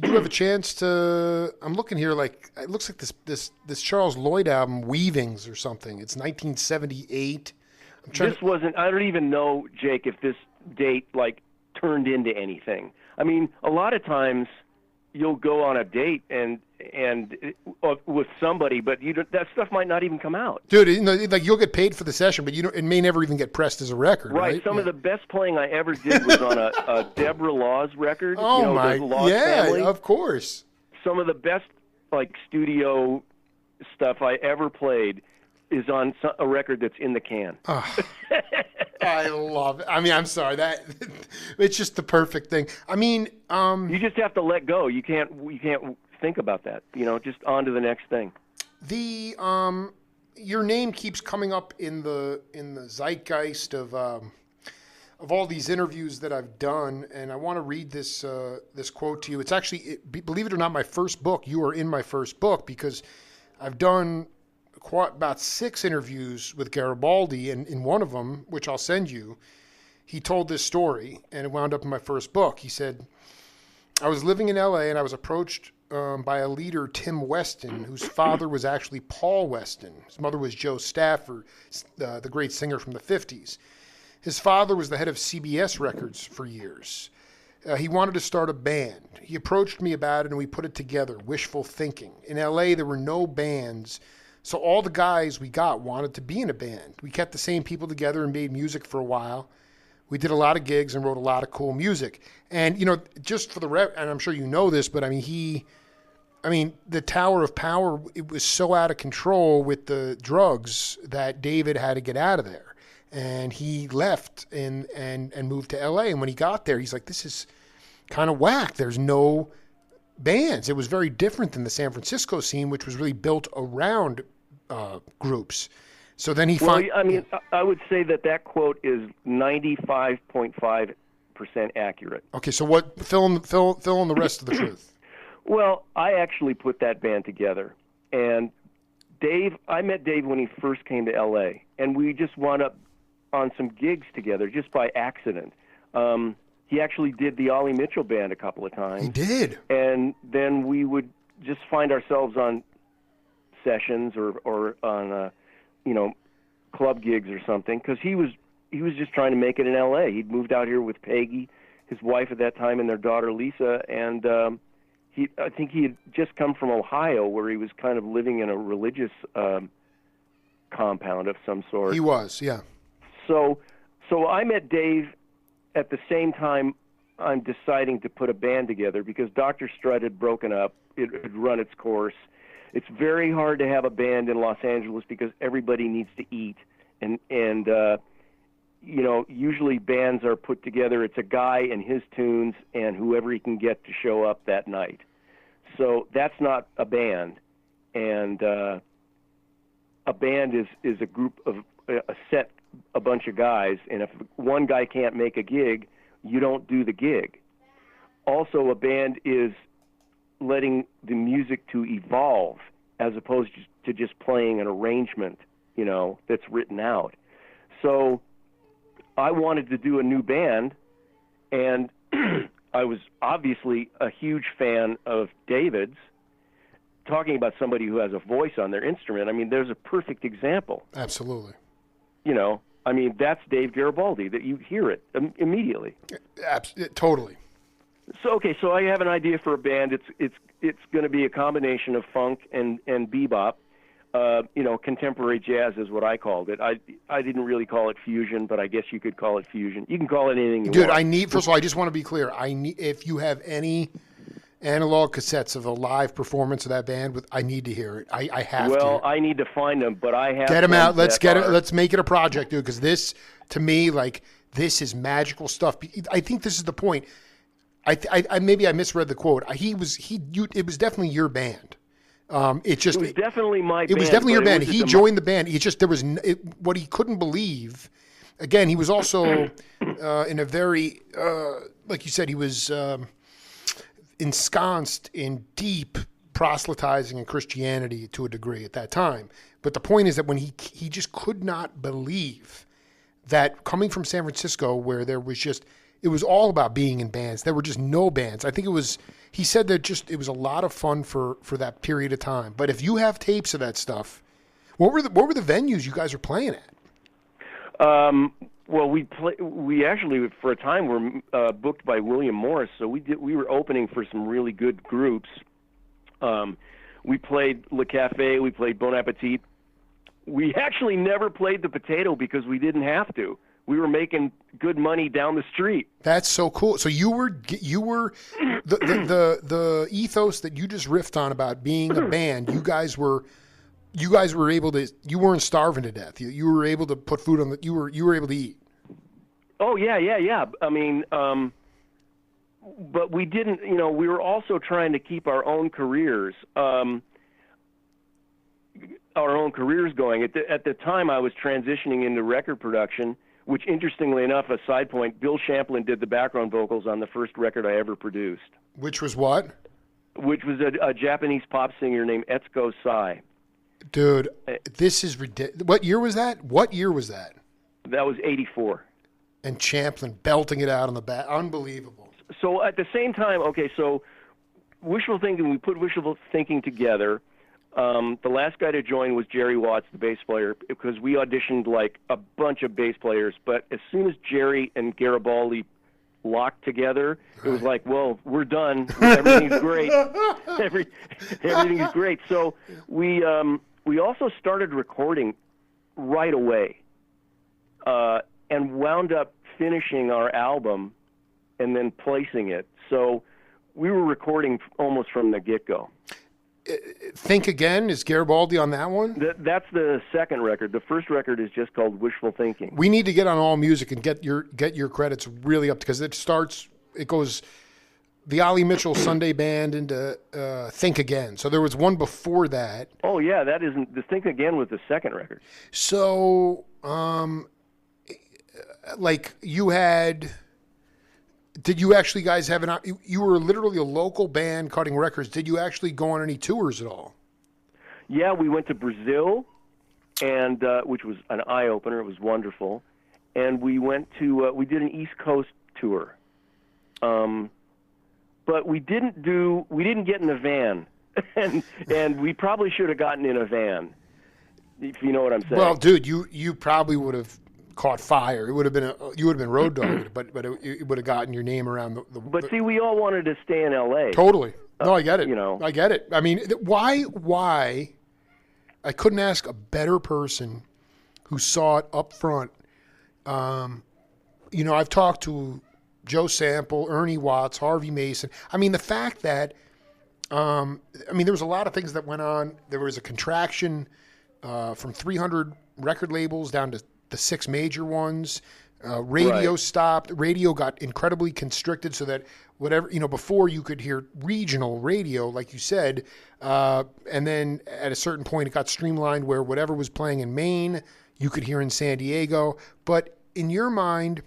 have a chance to? I'm looking here, like it looks like this Charles Lloyd album, Weavings or something. It's 1978. I don't even know, Jake, if this date turned into anything. A lot of times you'll go on a date and with somebody, but that stuff might not even come out. Dude, you'll get paid for the session, but it may never even get pressed as a record. Right. Some of the best playing I ever did was on a Deborah Laws record. Oh my, yeah, family. Of course. Some of the best studio stuff I ever played is on a record that's in the can. Oh, I love it. I'm sorry, that it's just the perfect thing. You just have to let go. You can't think about that. Just on to the next thing. Your name keeps coming up in the zeitgeist of all these interviews that I've done, and I want to read this quote to you. It's actually, believe it or not, my first book. You are in my first book because I've done about 6 interviews with Garibaldi, and in one of them, which I'll send you, he told this story, and it wound up in my first book. He said, "I was living in L.A., and I was approached by a leader, Tim Weston, whose father was actually Paul Weston. His mother was Jo Stafford, the great singer from the 50s. His father was the head of CBS Records for years. He wanted to start a band. He approached me about it, and we put it together, wishful thinking. In L.A., there were no bands, so all the guys we got wanted to be in a band. We kept the same people together and made music for a while. We did a lot of gigs and wrote a lot of cool music." And, just for and I'm sure you know this, but the Tower of Power, it was so out of control with the drugs that David had to get out of there. And he left and moved to L.A. And when he got there, he's like, this is kind of whack. There's no bands. It was very different than the San Francisco scene, which was really built around groups. So then I would say that quote is 95.5% accurate. Okay, so what? Fill in the rest of the truth. Well, I actually put that band together, and I met Dave when he first came to L.A., and we just wound up on some gigs together just by accident. He actually did the Ollie Mitchell band a couple of times. He did. And then we would just find ourselves on sessions or on club gigs or something, because he was just trying to make it in L.A. He'd moved out here with Peggy, his wife at that time, and their daughter Lisa, and I think he had just come from Ohio, where he was kind of living in a religious compound of some sort. He was, yeah. So I met Dave at the same time I'm deciding to put a band together, because Dr. Strut had broken up. It had run its course. It's very hard to have a band in Los Angeles because everybody needs to eat, and usually bands are put together. It's a guy and his tunes and whoever he can get to show up that night. So that's not a band, and a band is a group of a bunch of guys, and if one guy can't make a gig, you don't do the gig. Also, a band is letting the music to evolve as opposed to just playing an arrangement, that's written out. So I wanted to do a new band, and I was obviously a huge fan of David's. Talking about somebody who has a voice on their instrument, I mean, there's a perfect example. Absolutely. That's Dave Garibaldi, that you hear it immediately. Totally. So I have an idea for a band. It's going to be a combination of funk and bebop. Contemporary jazz is what I called it. I didn't really call it fusion, but I guess you could call it fusion. You can call it anything you want. Dude, first of all, I just want to be clear. If you have any analog cassettes of a live performance of that band, I need to hear it. I have to. Well, I need to find them, but I have. Get them out. Let's get it. Let's make it a project, dude. Because this, to me, this is magical stuff. I think this is the point. Maybe I misread the quote. It was definitely your band. It was definitely my band. It was definitely your band. He joined the band. What he couldn't believe. Again, he was also in a very, like you said, he was ensconced in deep proselytizing in Christianity to a degree at that time. But the point is that when he just could not believe that coming from San Francisco, where there was it was all about being in bands. There were just no bands. I think he said that it was a lot of fun for that period of time. But if you have tapes of that stuff, what were the venues you guys were playing at? Well, we actually for a time were booked by William Morris, so we were opening for some really good groups. We played Le Café, we played Bon Appetit. We actually never played the Potato because we didn't have to. We were making good money down the street. That's so cool. So you were the ethos that you just riffed on about being a band. You guys were able to. You weren't starving to death. You were able to put food on the. You were able to eat. Oh yeah. I mean, but we didn't. We were also trying to keep our own careers. Going. At the time, I was transitioning into record production. Which, interestingly enough, a side point, Bill Champlin did the background vocals on the first record I ever produced. Which was what? Which was a Japanese pop singer named Etsuko Sai. Dude, this is ridiculous. What year was that? That was 84. And Champlin belting it out on the back. Unbelievable. So at the same time, so Wishful Thinking, we put Wishful Thinking together. The last guy to join was Jerry Watts, the bass player, because we auditioned like a bunch of bass players. But as soon as Jerry and Garibaldi locked together, it was like, well, we're done. Everything's great. Everything's great. So we also started recording right away, and wound up finishing our album and then placing it. So we were recording almost from the get-go. Think Again, is Garibaldi on that one? That's the second record. The first record is just called Wishful Thinking. We need to get on All Music and get your credits really up, because it goes the Ollie Mitchell Sunday Band into Think Again. So there was one before that. Oh yeah, the Think Again was the second record. So did you actually guys have you were literally a local band cutting records. Did you actually go on any tours at all? Yeah, we went to Brazil, and which was an eye-opener. It was wonderful. And we went to, we did an East Coast tour. But we didn't get in the van and we probably should have gotten in a van, if you know what I'm saying. Well, dude, you probably would have caught fire. It would have been you would have been road dogged, but it would have gotten your name around the. But see, we all wanted to stay in L.A. Totally. No, I get it. You know. I get it. I mean, why? I couldn't ask a better person who saw it up front. You know, I've talked to Joe Sample, Ernie Watts, Harvey Mason. I mean, the fact that, I mean, there was a lot of things that went on. There was a contraction from 300 record labels down to the 6 major ones. Radio stopped. Radio got incredibly constricted so that whatever, you know, before you could hear regional radio, like you said, and then at a certain point it got streamlined where whatever was playing in Maine, you could hear in San Diego. But in your mind,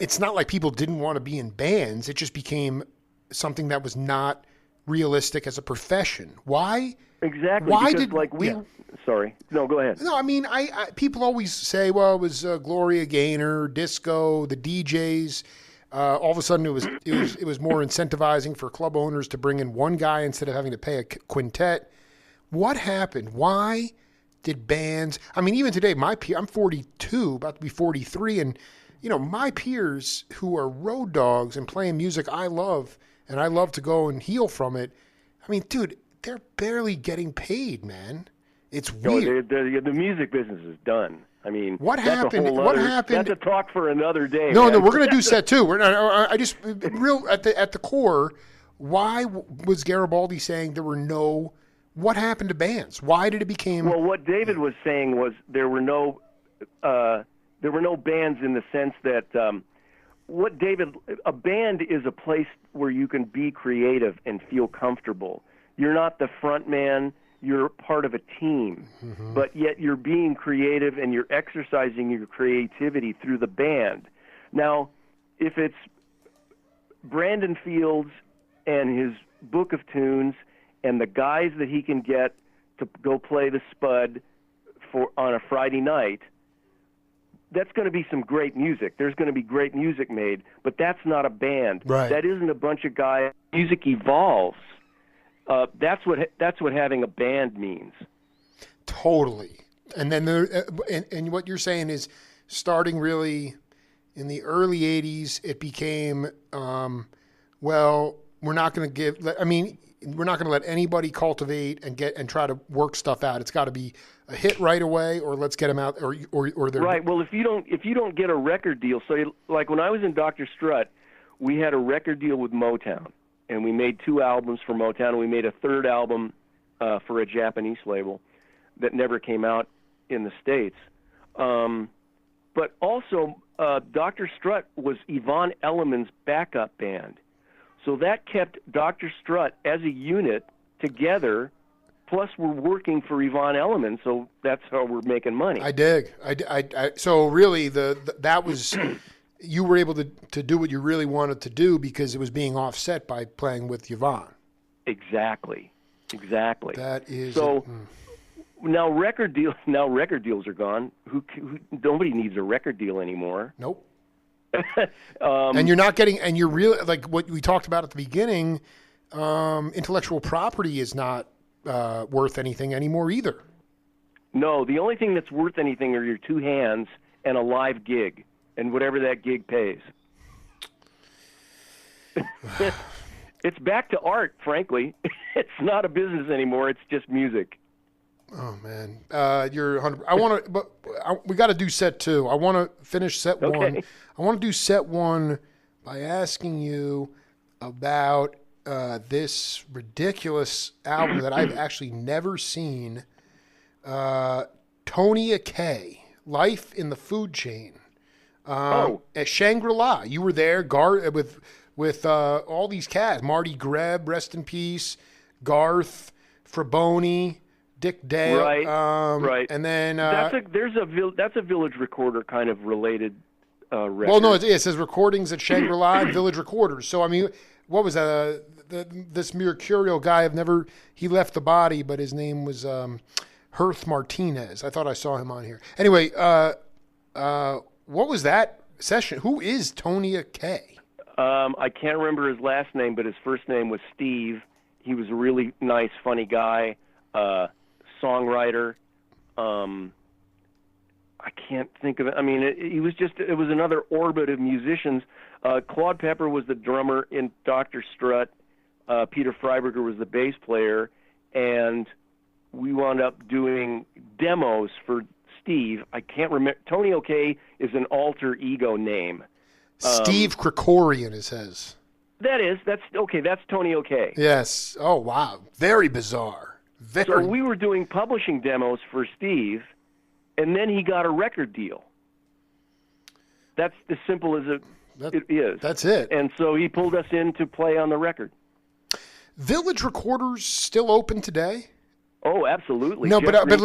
it's not like people didn't want to be in bands. It just became something that was not realistic as a profession. Why? Exactly. Why because, did like we? Yeah. Sorry. No, go ahead. No, I mean, I people always say, well, it was Gloria Gaynor, disco, the DJs. All of a sudden, it was more incentivizing for club owners to bring in one guy instead of having to pay a quintet. What happened? Why did bands? I mean, even today, I'm 42, about to be 43, and you know, my peers who are road dogs and playing music I love, and I love to go and heal from it. I mean, dude, they're barely getting paid, man. It's weird. No, the music business is done. I mean, what that's happened? What happened? That's a talk for another day. No, man. no, we're gonna do set 2. We're not. I just real at the core. Why was Garibaldi saying there were no? What happened to bands? Why did it become? Well, what David was saying was there were no bands in the sense that a band is a place where you can be creative and feel comfortable. You're not the front man. You're part of a team, but yet you're being creative and you're exercising your creativity through the band. Now, if it's Brandon Fields and his book of tunes and the guys that he can get to go play the Spud on a Friday night, that's going to be some great music. There's going to be great music made, but that's not a band. Right. That isn't a bunch of guys. Music evolves. That's what having a band means. Totally. And then and what you're saying is, starting really in the early '80s, it became, well, we're not going to let anybody cultivate and try to work stuff out. It's got to be a hit right away, or let's get them out, or they're right. Well, if you don't get a record deal, so like when I was in Dr. Strutt, we had a record deal with Motown. And we made 2 albums for Motown, and we made a 3rd album for a Japanese label that never came out in the States. But also, Dr. Strutt was Yvonne Elliman's backup band. So that kept Dr. Strutt as a unit together, plus we're working for Yvonne Elliman, so that's how we're making money. I dig. So really, that was... You were able to do what you really wanted to do because it was being offset by playing with Yvonne. Exactly. That is so. Now record deals are gone. Nobody needs a record deal anymore. Nope. And you're not getting. And you're really like what we talked about at the beginning. Intellectual property is not worth anything anymore either. No, the only thing that's worth anything are your 2 hands and a live gig. And whatever that gig pays. It's back to art, frankly. It's not a business anymore. It's just music. Oh man, you're 100. I want to, but we got to do set 2. I want to finish set 1. I want to do set 1 by asking you about this ridiculous album that I've actually never seen. Tonya K, Life in the Food Chain. At Shangri-La, you were there, with all these cats: Marty Greb, rest in peace, Garth, Fraboni, Dick Dale, right, and then that's a Village Recorder kind of related record. Well, no, it says recordings at Shangri-La and Village Recorders. So I mean, what was this mercurial guy? He left the body, but his name was Hearth Martinez. I thought I saw him on here. Anyway, what was that session? Who is Tonya K? I can't remember his last name, but his first name was Steve. He was a really nice, funny guy, songwriter. I can't think of it. I mean, it was another orbit of musicians. Claude Pepper was the drummer in Dr. Strut. Peter Freiberger was the bass player, and we wound up doing demos for Steve. I can't remember. Tony O'Kay is an alter ego name. Steve Krikorian is his. That's Tony O'Kay. Yes. Oh, wow. Very bizarre. So we were doing publishing demos for Steve, and then he got a record deal. That's as simple as it is. That's it. And so he pulled us in to play on the record. Village Recorders still open today? Oh, absolutely. No, Jeff but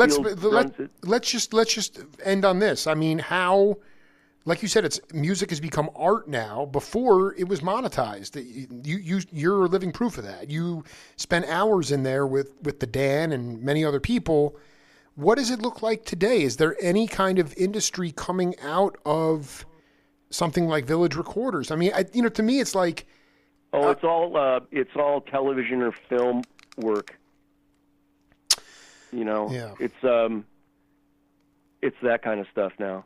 let's just end on this. I mean, how, like you said, music has become art now. Before it was monetized. You're living proof of that. You spent hours in there with the Dan and many other people. What does it look like today? Is there any kind of industry coming out of something like Village Recorders? I mean, to me, it's like, it's all television or film work. Yeah. It's that kind of stuff now.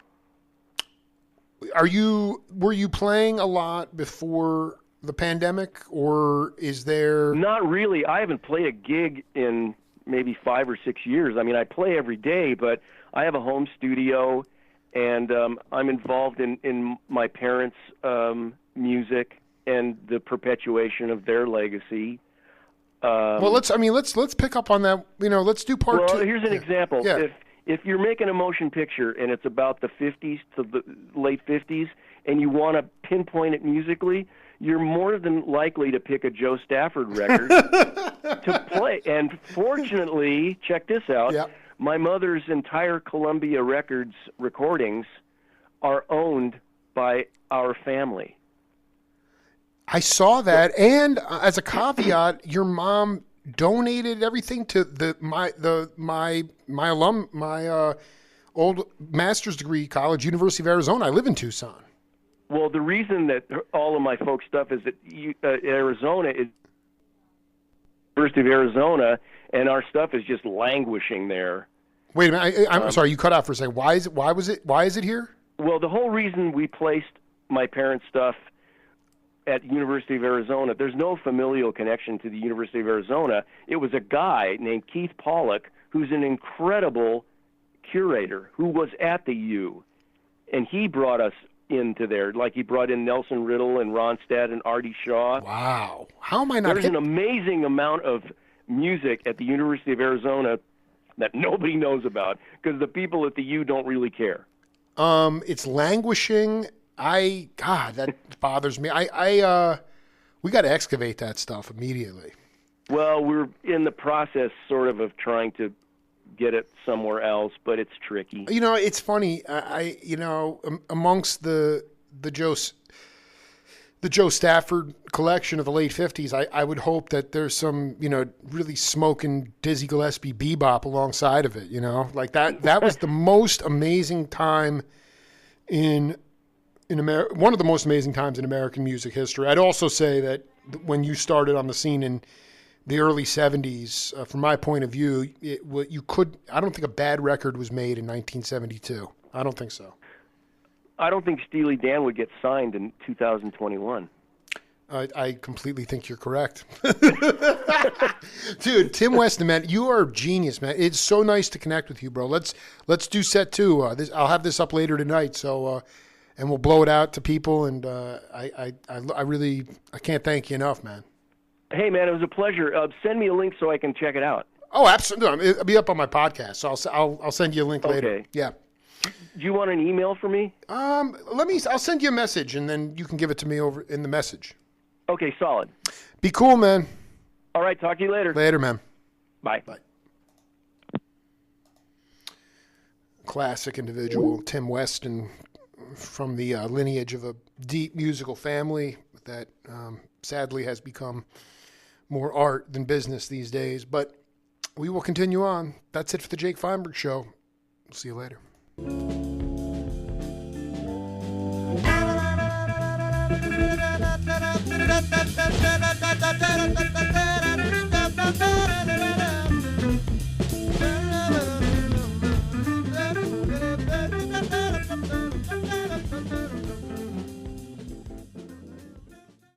Were you playing a lot before the pandemic, or is there? Not really. I haven't played a gig in maybe 5 or 6 years. I mean, I play every day, but I have a home studio, and I'm involved in my parents' music and the perpetuation of their legacy. Well, let's pick up on that. Let's do part two. Well, here's an example. Yeah. If you're making a motion picture and it's about the 50s to the late 50s, and you want to pinpoint it musically, you're more than likely to pick a Joe Stafford record to play. And fortunately, check this out. Yep. My mother's entire Columbia Records recordings are owned by our family. I saw that, and as a caveat, your mom donated everything to my old master's degree college, University of Arizona. I live in Tucson. Well, the reason that all of my folks' stuff is that Arizona is University of Arizona, and our stuff is just languishing there. Wait a minute, I'm sorry, you cut out for a second. Why is it here? Well, the whole reason we placed my parents' stuff at University of Arizona, there's no familial connection to the University of Arizona. It was a guy named Keith Pollock, who's an incredible curator, who was at the U, and he brought us into there. Like, he brought in Nelson Riddle and Ronstadt and Artie Shaw. Wow. How am I not... There's an amazing amount of music at the University of Arizona that nobody knows about, because the people at the U don't really care. It's languishing. That bothers me. We got to excavate that stuff immediately. Well, we're in the process sort of trying to get it somewhere else, but it's tricky. It's funny. Amongst the Joe Stafford collection of the late 50s, I would hope that there's some, really smoking Dizzy Gillespie bebop alongside of it, like that was the most amazing time in America, one of the most amazing times in American music history. I'd also say that when you started on the scene in the early 70s, from my point of view, I don't think a bad record was made in 1972. I don't think so. I don't think Steely Dan would get signed in 2021. I completely think you're correct. Dude, Tim Weston, man, you are a genius, man. It's so nice to connect with you, bro. Let's do set 2. I'll have this up later tonight, so and we'll blow it out to people, and I can't thank you enough, man. Hey, man, it was a pleasure. Send me a link so I can check it out. Oh, absolutely. It'll be up on my podcast, so I'll send you a link later. Okay. Yeah. Do you want an email for me? I'll send you a message, and then you can give it to me over in the message. Okay, solid. Be cool, man. All right, talk to you later. Later, man. Bye. Bye. Classic individual, Tim Weston, from the lineage of a deep musical family that sadly has become more art than business these days. But we will continue on. That's it for the Jake Feinberg Show. We'll see you later.